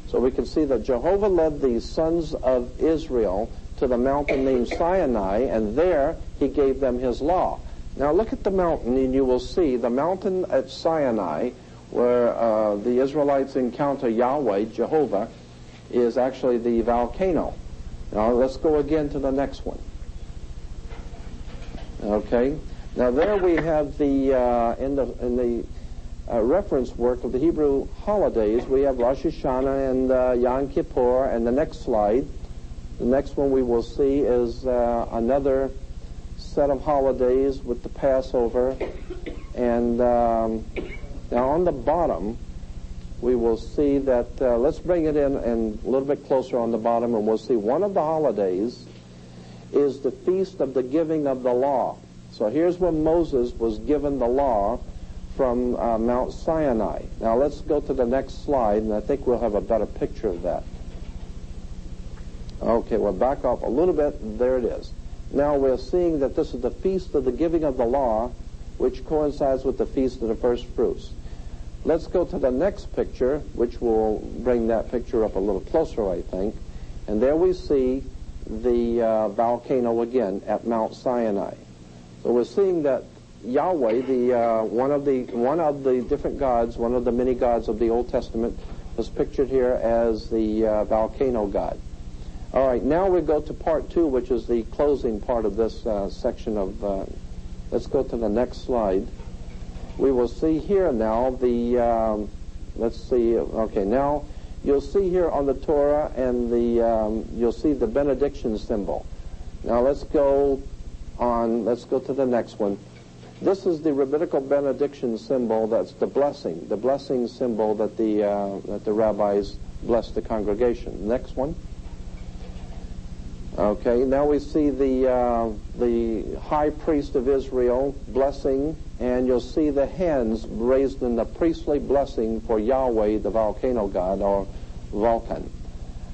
So we can see that Jehovah led the sons of Israel to the mountain named Sinai, and there he gave them his law. Now look at the mountain, and you will see the mountain at Sinai, where the Israelites encounter Yahweh, Jehovah, is actually the volcano. Now let's go again to the next one. Okay. Now there we have the in the reference work of the Hebrew holidays, we have Rosh Hashanah and Yom Kippur, and the next slide. The next one we will see is another set of holidays with the Passover. And now on the bottom, we will see that, let's bring it in and a little bit closer on the bottom, and we'll see one of the holidays is the Feast of the Giving of the Law. So here's when Moses was given the law from Mount Sinai. Now let's go to the next slide, and I think we'll have a better picture of that. Okay, we'll back off a little bit. There it is. Now we're seeing that this is the Feast of the Giving of the Law, which coincides with the Feast of the First Fruits. Let's go to the next picture, which will bring that picture up a little closer, I think. And there we see the volcano again at Mount Sinai. So we're seeing that Yahweh, one of the different gods, one of the many gods of the Old Testament, was pictured here as the volcano god. All right, now we go to part 2, which is the closing part of this section of. Let's go to the next slide. We will see here now the. Let's see. Okay, now you'll see here on the Torah and you'll see the benediction symbol. Now let's go on. Let's go to the next one. This is the rabbinical benediction symbol. That's the blessing symbol that the rabbis bless the congregation. Next one. Okay, now we see the high priest of Israel blessing, and you'll see the hands raised in the priestly blessing for Yahweh, the volcano god, or Vulcan.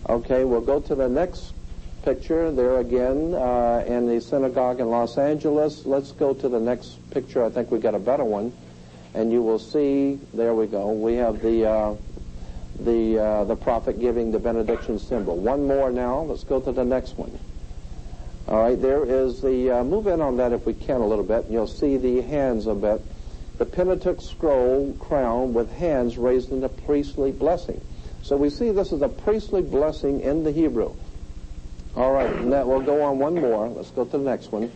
Okay, we'll go to the next picture there again in the synagogue in Los Angeles. Let's go to the next picture. I think we got a better one, and you will see. There we go. We have the prophet giving the benediction symbol. One more now. Let's go to the next one. All right, there is the, move in on that if we can a little bit, and you'll see the hands a bit. The Pentateuch scroll crown with hands raised in the priestly blessing. So we see this is a priestly blessing in the Hebrew. All right, and that we'll go on one more. Let's go to the next one.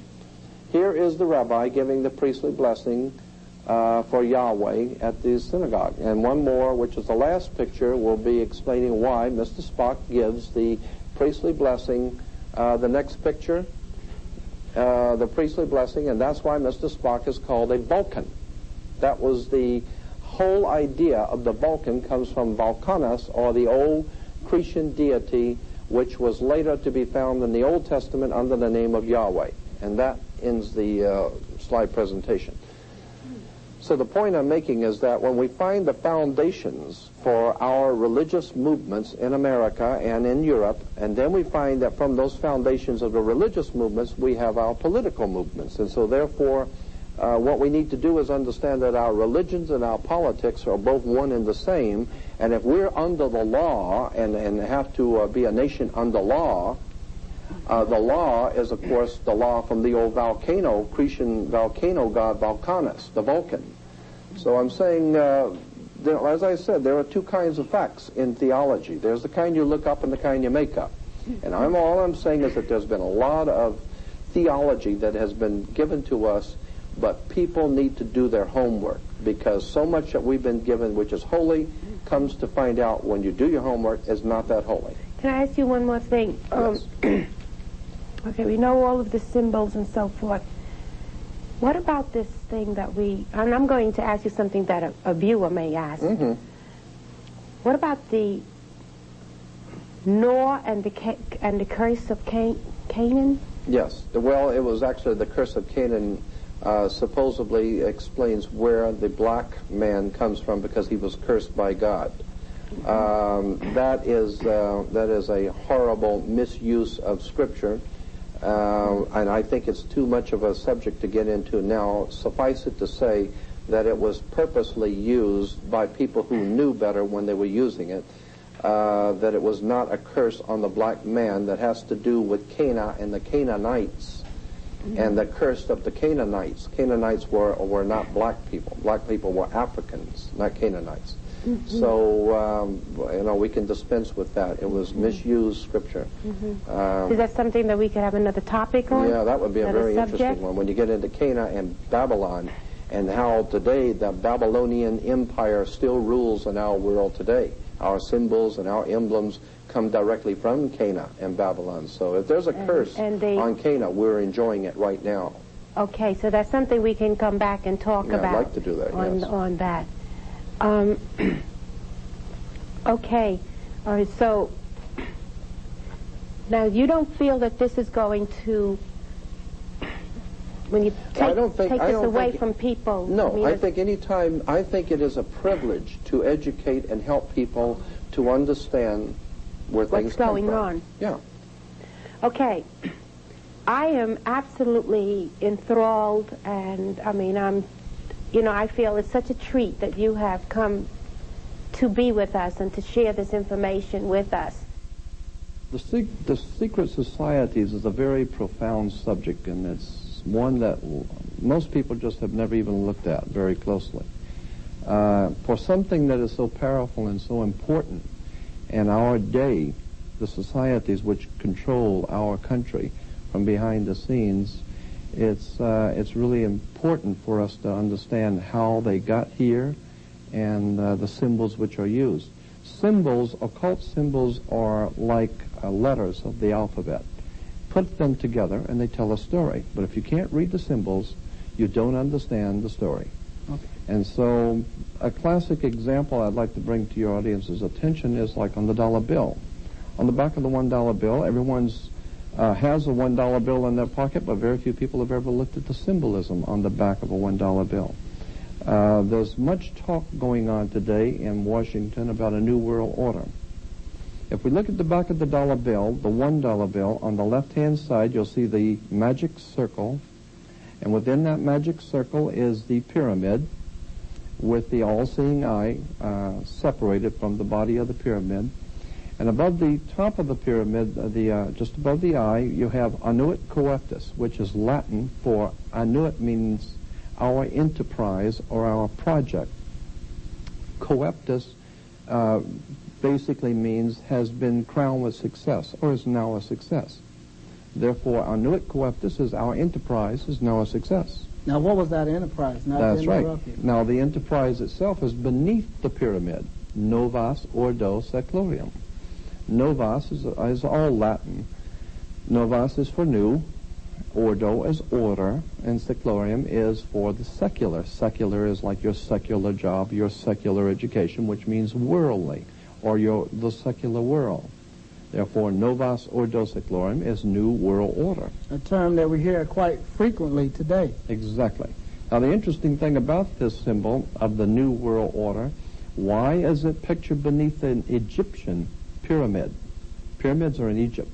Here is the rabbi giving the priestly blessing for Yahweh at the synagogue. And one more, which is the last picture, will be explaining why Mr. Spock gives the priestly blessing. The next picture, the priestly blessing, and that's why Mr. Spock is called a Vulcan. That was the whole idea of the Vulcan, comes from Vulcanus, or the old Cretan deity, which was later to be found in the Old Testament under the name of Yahweh. And that ends the slide presentation. So the point I'm making is that when we find the foundations for our religious movements in America and in Europe, and then we find that from those foundations of the religious movements, we have our political movements. And so therefore, what we need to do is understand that our religions and our politics are both one and the same. And if we're under the law and have to be a nation under law, the law is, of course, the law from the old Cretan volcano god Vulcanus, the Vulcan. So I'm saying, as I said, there are two kinds of facts in theology. There's the kind you look up and the kind you make up. And all I'm saying is that there's been a lot of theology that has been given to us, but people need to do their homework, because so much that we've been given, which is holy, comes to find out when you do your homework is not that holy. Can I ask you one more thing? Yes. Okay, we know all of the symbols and so forth. What about this thing that and I'm going to ask you something that a viewer may ask. Mm-hmm. What about the Noah and the curse of Canaan? Yes. Well, it was actually the curse of Canaan supposedly explains where the black man comes from, because he was cursed by God. That is a horrible misuse of Scripture. And I think it's too much of a subject to get into now. Suffice it to say that it was purposely used by people who knew better when they were using it, that it was not a curse on the black man, that has to do with Canaan and the Canaanites, and the curse of the Canaanites. Canaanites were not black people. Black people were Africans, not Canaanites. So, we can dispense with that. It was misused Scripture. Is that something that we could have another topic on? Yeah, that would be a very interesting one. When you get into Canaan and Babylon, and how today the Babylonian Empire still rules in our world today. Our symbols and our emblems come directly from Canaan and Babylon. So if there's a curse on Canaan, we're enjoying it right now. Okay, so that's something we can come back and talk about. I'd like to do that, yes. On that. Okay, all right, so now you don't feel that this is going to, when you take this away from people? No, I think it is a privilege to educate and help people to understand where things come from. What's going on. Yeah. Okay. I am absolutely enthralled, and I feel it's such a treat that you have come to be with us and to share this information with us. The secret societies is a very profound subject, and it's one that most people just have never even looked at very closely. For something that is so powerful and so important in our day, the societies which control our country from behind the scenes, it's really important for us to understand how they got here and the symbols which are used. Symbols, occult symbols, are like letters of the alphabet. Put them together and they tell a story. But if you can't read the symbols, you don't understand the story. Okay. And so a classic example I'd like to bring to your audience's attention is like on the dollar bill. On the back of the $1 bill, everyone's has a $1 bill in their pocket, but very few people have ever looked at the symbolism on the back of a $1 bill. There's much talk going on today in Washington about a new world order. If we look at the back of the dollar bill, the $1 bill, on the left-hand side you'll see the magic circle, and within that magic circle is the pyramid with the all-seeing eye separated from the body of the pyramid. And above the top of the pyramid, just above the eye, you have annuit coeptus, which is Latin for annuit means our enterprise or our project. Coeptus basically means has been crowned with success or is now a success. Therefore, annuit coeptus is our enterprise is now a success. Now, what was that enterprise? Not That's to right. interrupt you. Now, the enterprise itself is beneath the pyramid. Novas ordo seclorum. Novas is all Latin. Novas is for new, ordo is order, and seclorum is for the secular. Secular is like your secular job, your secular education, which means worldly, or the secular world. Therefore, novas ordo seclorum is new world order. A term that we hear quite frequently today. Exactly. Now, the interesting thing about this symbol of the new world order, why is it pictured beneath an Egyptian pyramid? Pyramids are in Egypt.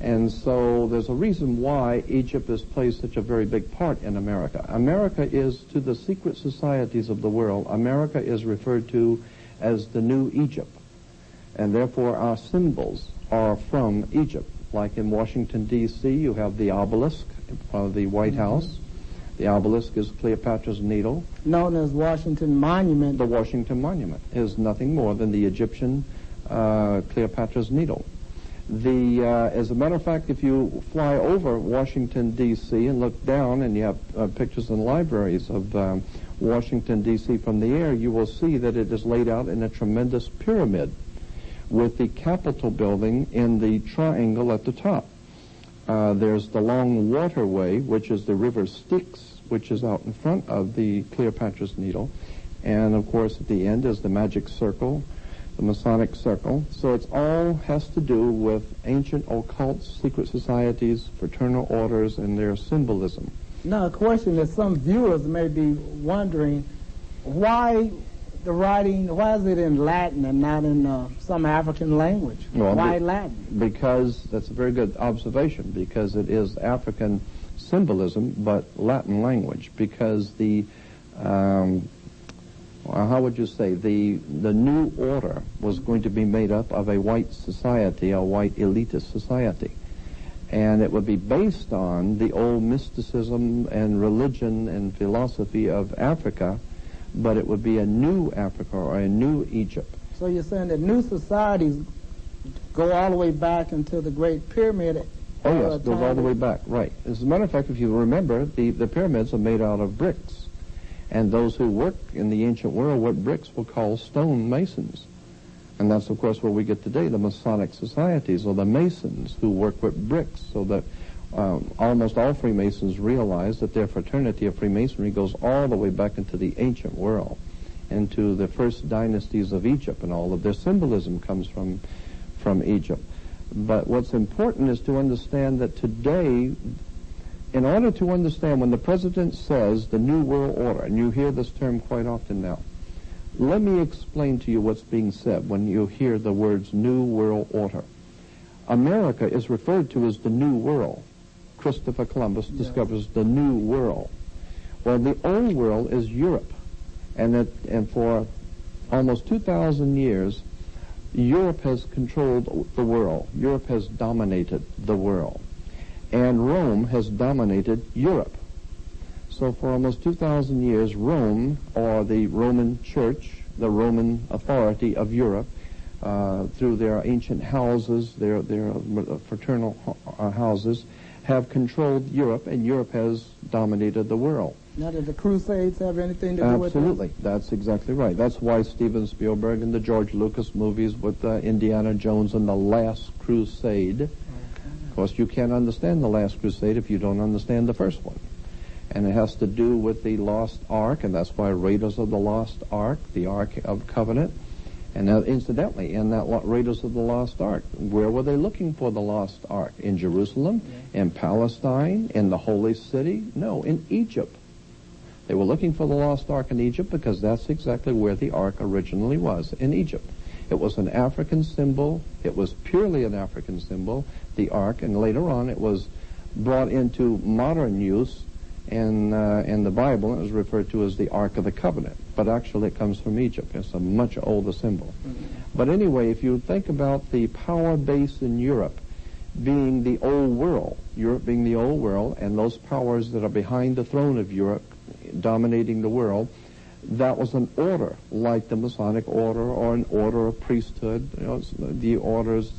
And so there's a reason why Egypt has played such a very big part in America. America is, to the secret societies of the world, America is referred to as the new Egypt. And therefore our symbols are from Egypt. Like in Washington, D.C., you have the obelisk of the White House. The obelisk is Cleopatra's Needle. Known as Washington Monument. The Washington Monument is nothing more than the Egyptian Cleopatra's Needle. As a matter of fact, if you fly over Washington, D.C. and look down, and you have pictures in libraries of Washington, D.C. from the air, you will see that it is laid out in a tremendous pyramid with the Capitol building in the triangle at the top. There's the long waterway, which is the River Styx, which is out in front of the Cleopatra's Needle. And, of course, at the end is the magic circle, the Masonic circle. So it all has to do with ancient occult secret societies, fraternal orders, and their symbolism. Now, a question that some viewers may be wondering, why the writing, why is it in Latin and not in some African language? Well, why Latin? Because, that's a very good observation, because it is African symbolism, but Latin language, because the how would you say, the new order was going to be made up of a white society, a white elitist society. And it would be based on the old mysticism and religion and philosophy of Africa, but it would be a new Africa or a new Egypt. So you're saying that new societies go all the way back into the Great Pyramid? Oh, yes, it goes all the way back, right. As a matter of fact, if you remember, the pyramids are made out of bricks. And those who work in the ancient world with bricks were called stone masons. And that's, of course, where we get today, the Masonic societies, or the Masons who work with bricks, so that almost all Freemasons realize that their fraternity of Freemasonry goes all the way back into the ancient world, into the first dynasties of Egypt, and all of their symbolism comes from Egypt. But what's important is to understand that today, in order to understand when the president says the New World Order, and you hear this term quite often now, let me explain to you what's being said when you hear the words New World Order. America is referred to as the New World. Christopher Columbus discovers the New World. Well, the Old World is Europe. And for almost 2,000 years, Europe has controlled the world. Europe has dominated the world. and Rome has dominated Europe. So for almost 2,000 years, Rome, or the Roman Church, the Roman authority of Europe, through their ancient houses, their fraternal houses, have controlled Europe, and Europe has dominated the world. Now, did the Crusades have anything to do with it? Absolutely. That's exactly right. That's why Steven Spielberg and the George Lucas movies with Indiana Jones and the Last Crusade. Okay. Of course, you can't understand the Last Crusade if you don't understand the first one. And it has to do with the Lost Ark, and that's why Raiders of the Lost Ark, the Ark of Covenant. And incidentally, in that Raiders of the Lost Ark, where were they looking for the Lost Ark? In Jerusalem? Yeah. In Palestine? In the Holy City? No, in Egypt. They were looking for the Lost Ark in Egypt because that's exactly where the Ark originally was, in Egypt. It was an African symbol. It was purely an African symbol, the Ark, and later on it was brought into modern use in the Bible, and it was referred to as the Ark of the Covenant. But actually it comes from Egypt. It's a much older symbol. Mm-hmm. But anyway, if you think about the power base in Europe being the old world, Europe being the old world, and those powers that are behind the throne of Europe dominating the world, that was an order, like the Masonic order or an order of priesthood, the orders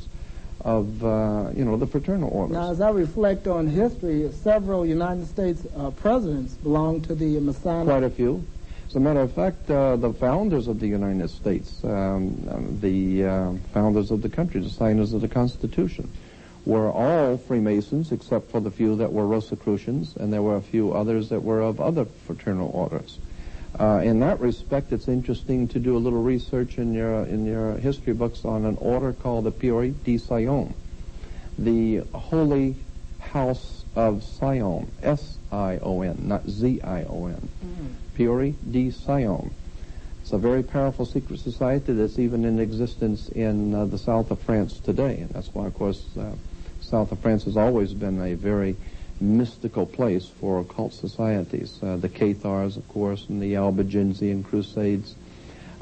of, the fraternal orders. Now, as I reflect on history, several United States presidents belonged to the Masonic... Quite a few. As a matter of fact, the founders of the United States, the founders of the country, the signers of the Constitution, were all Freemasons, except for the few that were Rosicrucians, and there were a few others that were of other fraternal orders. In that respect, it's interesting to do a little research in your history books on an order called the Puri di Sion, the Holy House of Sion, S-I-O-N, not Z-I-O-N. Puri di Sion. It's a very powerful secret society that's even in existence in the south of France today, and that's why, of course, south of France has always been a very mystical place for occult societies. The Cathars, of course, and the Albigensian Crusades.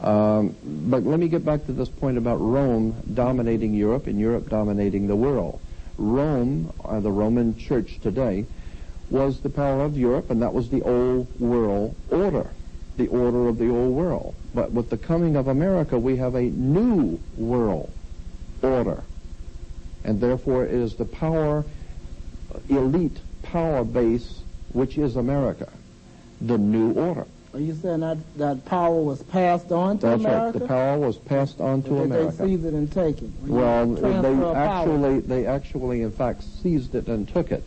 But let me get back to this point about Rome dominating Europe and Europe dominating the world. Rome, the Roman Church today, was the power of Europe, and that was the old world order, the order of the old world. But with the coming of America, we have a new world order, and therefore it is the power, elite power base, which is America, the new order. Are you saying that power was passed on to America? That's right. The power was passed on to America. Did they seize it and take it? Well, they actually, in fact, seized it and took it,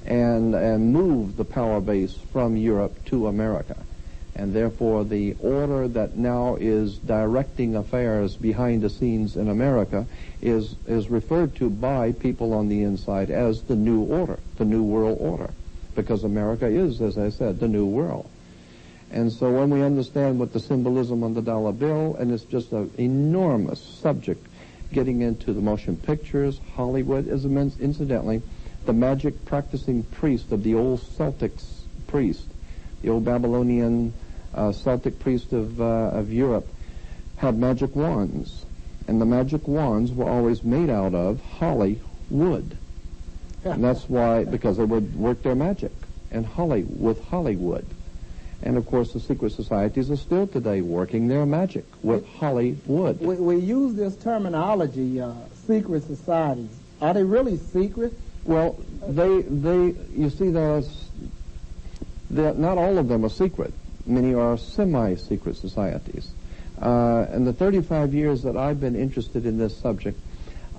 and moved the power base from Europe to America. And therefore, the order that now is directing affairs behind the scenes in America is referred to by people on the inside as the new order, the new world order, because America is, as I said, the new world. And so when we understand what the symbolism on the dollar bill, and it's just an enormous subject, getting into the motion pictures, Hollywood, is incidentally the magic practicing priest of the old Celtics priest, the old Babylonian Celtic priest of Europe, had magic wands, and the magic wands were always made out of holly wood. And that's why, because they would work their magic and with Hollywood. And of course, the secret societies are still today working their magic with Hollywood. We use this terminology, secret societies. Are they really secret? Well, you see, not all of them are secret. Many are semi-secret societies. In the 35 years that I've been interested in this subject,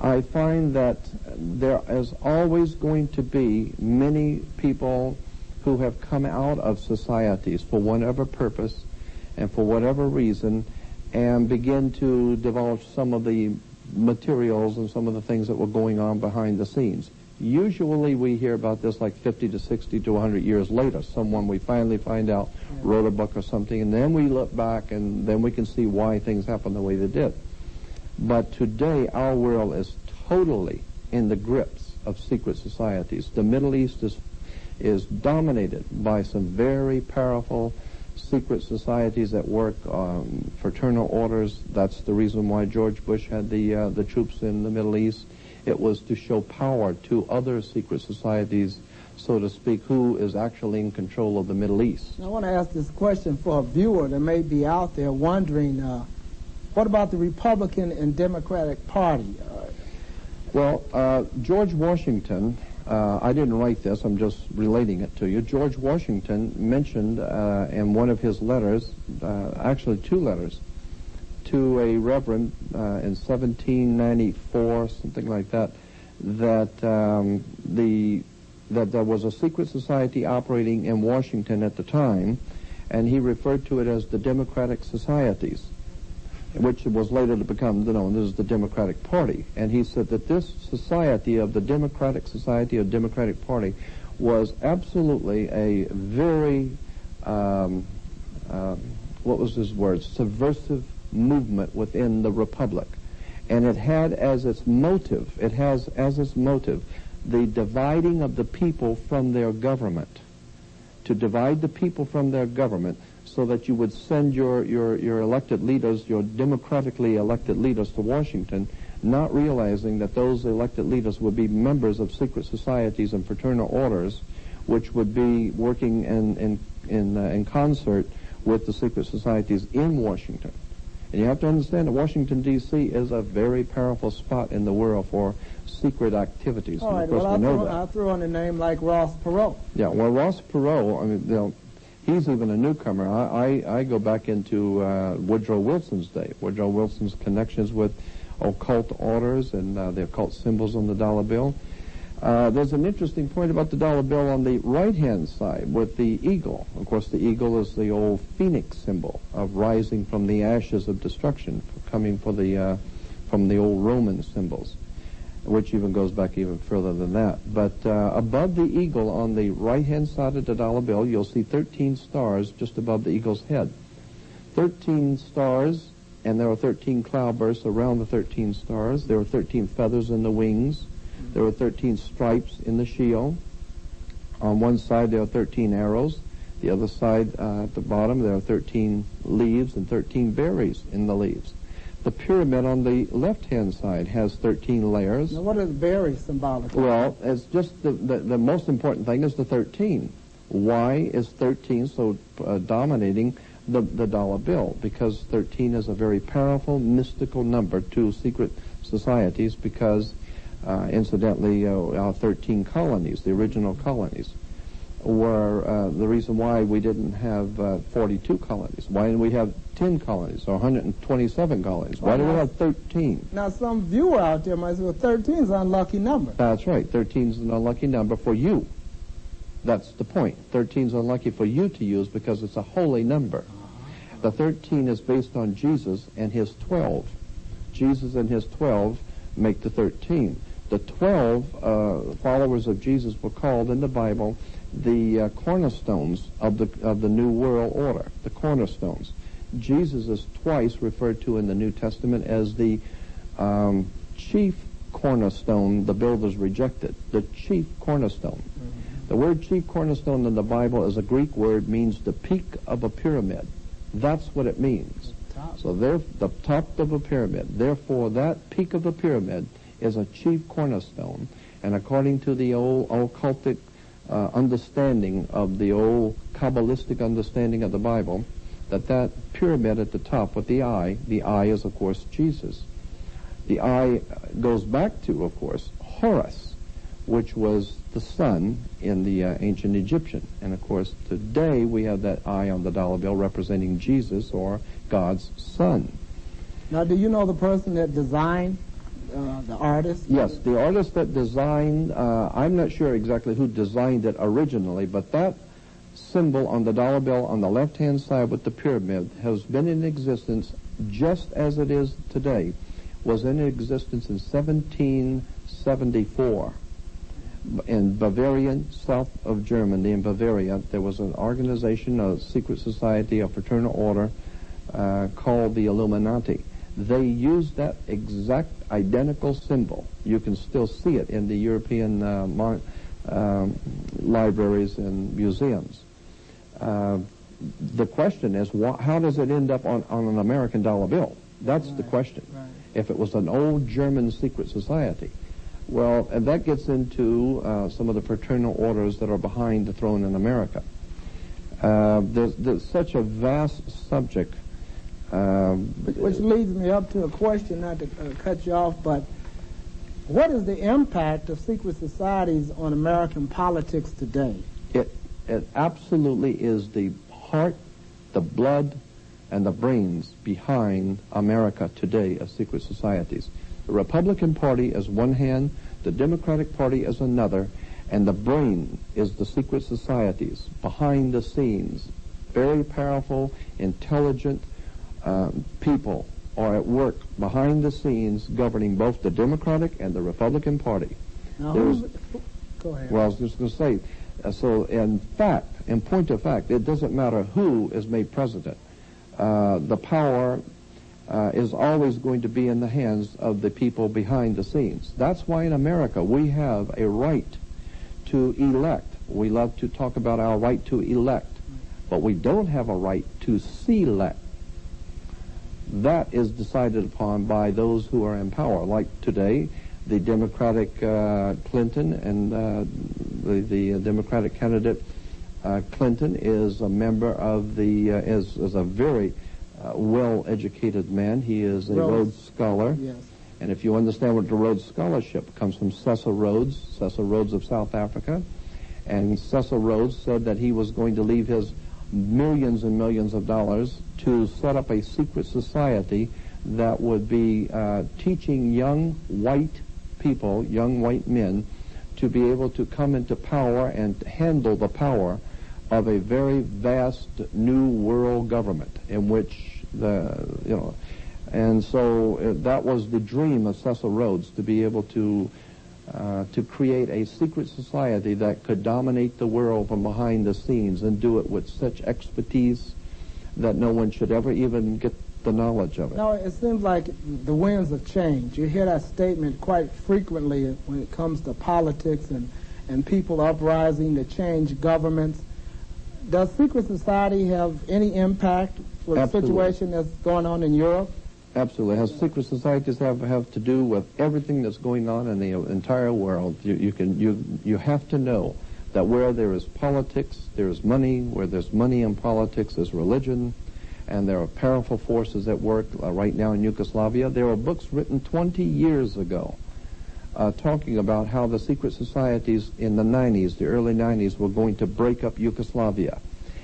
I find that there is always going to be many people who have come out of societies for whatever purpose and for whatever reason, and begin to divulge some of the materials and some of the things that were going on behind the scenes. Usually we hear about this like 50 to 60 to 100 years later. Someone we finally find out wrote a book or something, and then we look back and then we can see why things happened the way they did. But today our world is totally in the grips of secret societies. The Middle East is dominated by some very powerful secret societies that work fraternal orders. That's the reason why George Bush had the troops in the Middle East. It was to show power to other secret societies, so to speak, who is actually in control of the Middle East. I want to ask this question for a viewer that may be out there wondering, what about the Republican and Democratic Party? Well, George Washington, I didn't write this, I'm just relating it to you. George Washington mentioned in one of his letters, actually 2 letters, to a reverend in 1794, something like that, that that there was a secret society operating in Washington at the time, and he referred to it as the Democratic Societies, which was later to become known as the Democratic Party. And he said that this society of the Democratic Society or Democratic Party was absolutely a very, what was his word, subversive movement within the Republic. And it had as its motive, the dividing of the people from their government. To divide the people from their government so that you would send your elected leaders, your democratically elected leaders to Washington, not realizing that those elected leaders would be members of secret societies and fraternal orders, which would be working in concert with the secret societies in Washington. And you have to understand that Washington, D.C. is a very powerful spot in the world for secret activities. All right, well, I'll throw in a name like Ross Perot. Yeah, well, Ross Perot, I mean, he's even a newcomer. I go back into Woodrow Wilson's day. Woodrow Wilson's connections with occult orders and the occult symbols on the dollar bill. There's an interesting point about the dollar bill on the right-hand side with the eagle. Of course, the eagle is the old phoenix symbol of rising from the ashes of destruction, coming from the old Roman symbols, which even goes back even further than that. But above the eagle on the right-hand side of the dollar bill, you'll see 13 stars just above the eagle's head. 13 stars, and there are 13 cloudbursts around the 13 stars. There are 13 feathers in the wings. There are 13 stripes in the shield. On one side, there are 13 arrows. The other side, at the bottom, there are 13 leaves and 13 berries in the leaves. The pyramid on the left-hand side has 13 layers. Now, what is berries symbolic? Well, it's just the most important thing is the 13. Why is 13 so dominating the dollar bill? Because 13 is a very powerful, mystical number to secret societies because incidentally, our 13 colonies, the original colonies, were the reason why we didn't have 42 colonies. Why didn't we have 10 colonies or 127 colonies? Why do we have 13? Now, some viewer out there might say, well, 13 is an unlucky number. That's right. 13 is an unlucky number for you. That's the point. 13 is unlucky for you to use because it's a holy number. The 13 is based on Jesus and his 12. Jesus and his 12 make the 13. The 12 followers of Jesus were called in the Bible the cornerstones of the New World Order, the cornerstones. Jesus is twice referred to in the New Testament as the chief cornerstone the builders rejected, the chief cornerstone. The word chief cornerstone in the Bible is a Greek word, means the peak of a pyramid. That's what it means. So they're the top of a pyramid. Therefore, that peak of the pyramid is a chief cornerstone. And according to the old occultic understanding of the old Kabbalistic understanding of the Bible, that pyramid at the top with the eye is, of course, Jesus. The eye goes back to, of course, Horus, which was the sun in the ancient Egyptian. And, of course, today we have that eye on the dollar bill representing Jesus, or God's son. Now, do you know the person that designed the artist? Yes, the artist that designed, I'm not sure exactly who designed it originally, but that symbol on the dollar bill on the left-hand side with the pyramid has been in existence just as it is today, was in existence in 1774. In Bavaria, south of Germany, in Bavaria, there was an organization, a secret society, a fraternal order called the Illuminati. They used that exact identical symbol. You can still see it in the European libraries and museums. The question is, how does it end up on an American dollar bill? That's the question. Right. If it was an old German secret society. Well, and that gets into some of the fraternal orders that are behind the throne in America. There's such a vast subject. Which leads me up to a question, not to cut you off, but what is the impact of secret societies on American politics today? It absolutely is the heart, the blood, and the brains behind America today of secret societies. The Republican Party is one hand, the Democratic Party is another, and the brain is the secret societies behind the scenes. Very powerful, intelligent people are at work behind the scenes governing both the Democratic and the Republican Party. Now, go ahead. Well, I was just going to say, so in point of fact, it doesn't matter who is made president. The power is always going to be in the hands of the people behind the scenes. That's why in America we have a right to elect. We love to talk about our right to elect, but we don't have a right to select. That is decided upon by those who are in power. Like today, the Democratic Clinton and the Democratic candidate Clinton is a member of the is a very well-educated man. He is a Rhodes Scholar. Yes. And if you understand what the Rhodes Scholarship comes from Cecil Rhodes of South Africa. And Cecil Rhodes said that he was going to leave his millions and millions of dollars to set up a secret society that would be teaching young white people, young white men, to be able to come into power and handle the power of a very vast new world government in which and so that was the dream of Cecil Rhodes, to be able to create a secret society that could dominate the world from behind the scenes and do it with such expertise that no one should ever even get the knowledge of it. No, it seems like the winds of change. You hear that statement quite frequently when it comes to politics and people uprising to change governments. Does secret society have any impact for the situation that's going on in Europe? Absolutely. Secret societies have to do with everything that's going on in the entire world. You have to know that where there is politics, there is money. Where there's money in politics, there's religion. And there are powerful forces at work right now in Yugoslavia. There are books written 20 years ago talking about how the secret societies in the 90s, the early 90s, were going to break up Yugoslavia.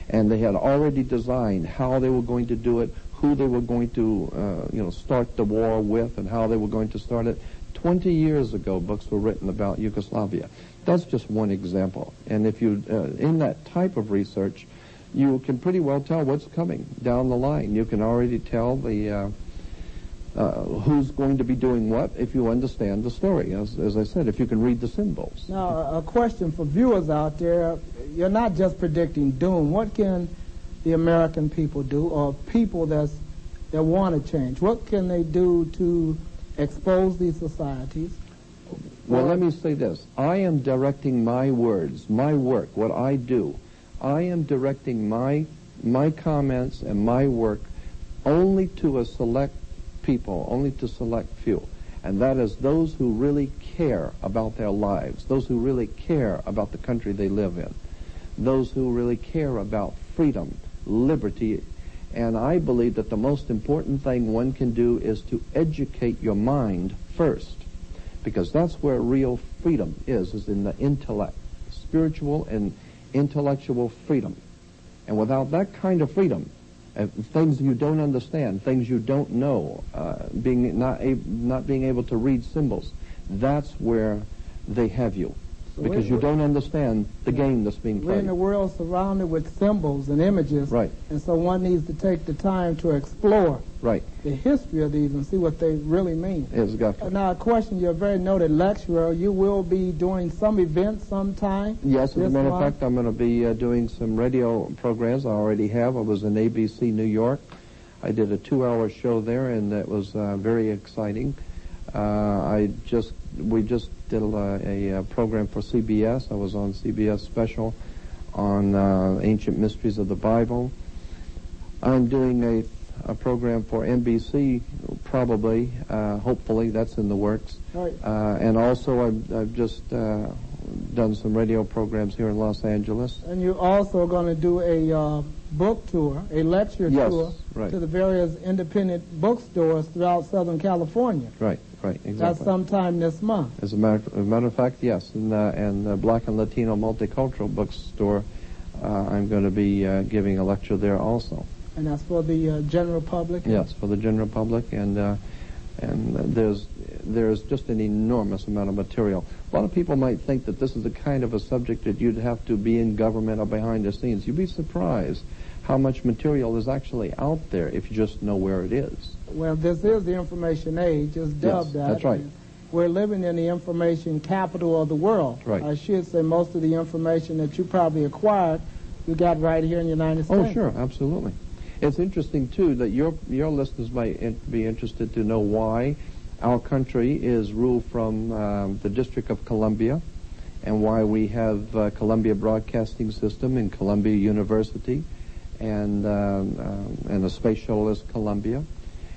And they had already designed how they were going to do it, who they were going to start the war with, and how they were going to start it. 20 years ago, books were written about Yugoslavia. That's just one example. And if you, in that type of research, you can pretty well tell what's coming down the line. You can already tell the who's going to be doing what if you understand the story. As I said, if you can read the symbols. Now, a question for viewers out there. You're not just predicting doom. What can the American people do, or people that want to change? What can they do to expose these societies? Well, let me say this. I am directing my words, my work, what I do. I am directing my comments and my work only to a select people, only to select few. And that is those who really care about their lives, those who really care about the country they live in, those who really care about freedom, liberty. And I believe that the most important thing one can do is to educate your mind first, because that's where real freedom is in the intellect, spiritual and intellectual freedom. And without that kind of freedom, things you don't understand, things you don't know, not being able to read symbols, that's where they have you. Because you don't understand the game that's being played. We're in a world surrounded with symbols and images. Right. And so one needs to take the time to explore the history of these and see what they really mean. Exactly. Now, a question, you're a very noted lecturer. You will be doing some events sometime? Yes, as a matter of fact, I'm going to be doing some radio programs. I already have. I was in ABC New York. I did a 2-hour show there, and it was very exciting. We just did a program for CBS. I was on CBS Special on Ancient Mysteries of the Bible. I'm doing a program for NBC probably, hopefully, that's in the works. Right. And also, I've just done some radio programs here in Los Angeles. And you're also going to do a book tour, a lecture tour right. to the various independent bookstores throughout Southern California. Right, exactly. That's sometime this month. As a matter of fact, yes. And the Black and Latino Multicultural Bookstore, I'm going to be giving a lecture there also. And that's for the general public? Yes, for the general public, and there's just an enormous amount of material. A lot of people might think that this is the kind of a subject that you'd have to be in government or behind the scenes. You'd be surprised how much material is actually out there if you just know where it is. Well, this is the information age, just dubbed that. That's right. We're living in the information capital of the world. Right. I should say most of the information that you probably acquired, you got right here in the United States. Oh, sure, absolutely. It's interesting, too, that your listeners might be interested to know why our country is ruled from the District of Columbia and why we have Columbia Broadcasting System and Columbia University and the Space Shuttle is Columbia.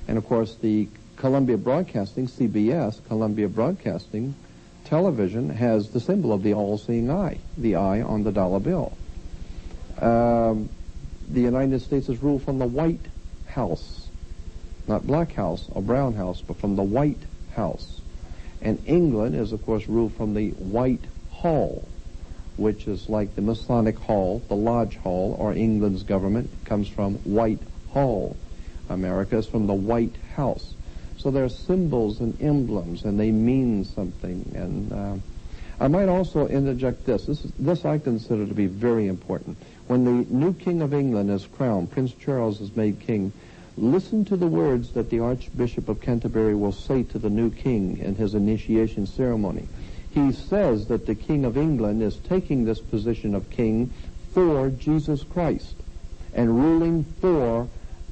And, of course, the Columbia Broadcasting, CBS, Columbia Broadcasting Television, has the symbol of the all-seeing eye, the eye on the dollar bill. The United States is ruled from the White House, not Black House or Brown House, but from the White House. And England is, of course, ruled from the White Hall, which is like the Masonic Hall, the Lodge Hall, or England's government comes from White Hall. America is from the White House. So there are symbols and emblems, and they mean something. And I might also interject this. This I consider to be very important. When the new King of England is crowned, Prince Charles is made king, listen to the words that the Archbishop of Canterbury will say to the new king in his initiation ceremony. He says that the King of England is taking this position of king for Jesus Christ and ruling for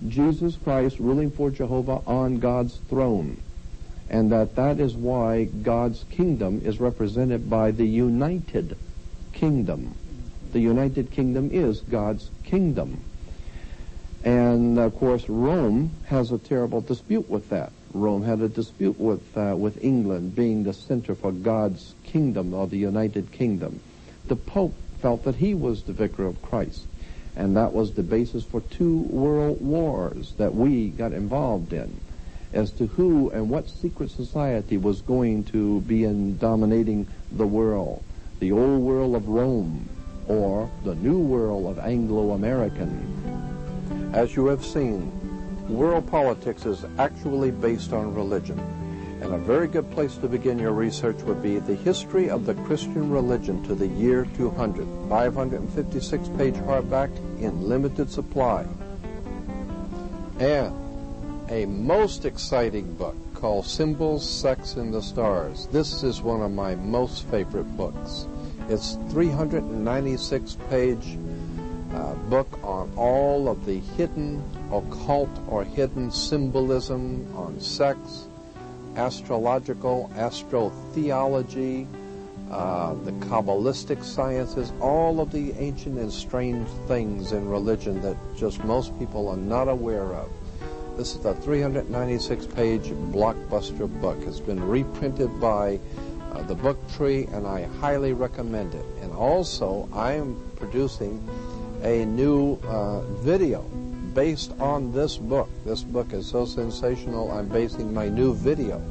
Jesus Christ, ruling for Jehovah on God's throne. And that is why God's kingdom is represented by the United Kingdom. The United Kingdom is God's kingdom. And, of course, Rome has a terrible dispute with that. Rome had a dispute with England being the center for God's kingdom, or the United Kingdom. The Pope felt that he was the vicar of Christ. And that was the basis for 2 world wars that we got involved in, as to who and what secret society was going to be dominating the world. The old world of Rome, or the new world of Anglo-American. As you have seen, world politics is actually based on religion. And a very good place to begin your research would be The History of the Christian Religion to the Year 200, 556-page hardback in limited supply. And a most exciting book called Symbols, Sex, and the Stars. This is one of my most favorite books. It's 396-page book on all of the hidden occult or hidden symbolism on sex, astrological, astrotheology, the Kabbalistic sciences, all of the ancient and strange things in religion that just most people are not aware of. This is a 396-page blockbuster book. It's been reprinted by the Book Tree, and I highly recommend it. And also, I am producing a new video based on this book. This book is so sensational, I'm basing my new video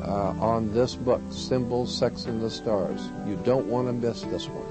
on this book, Symbols, Sex, and the Stars. You don't want to miss this one.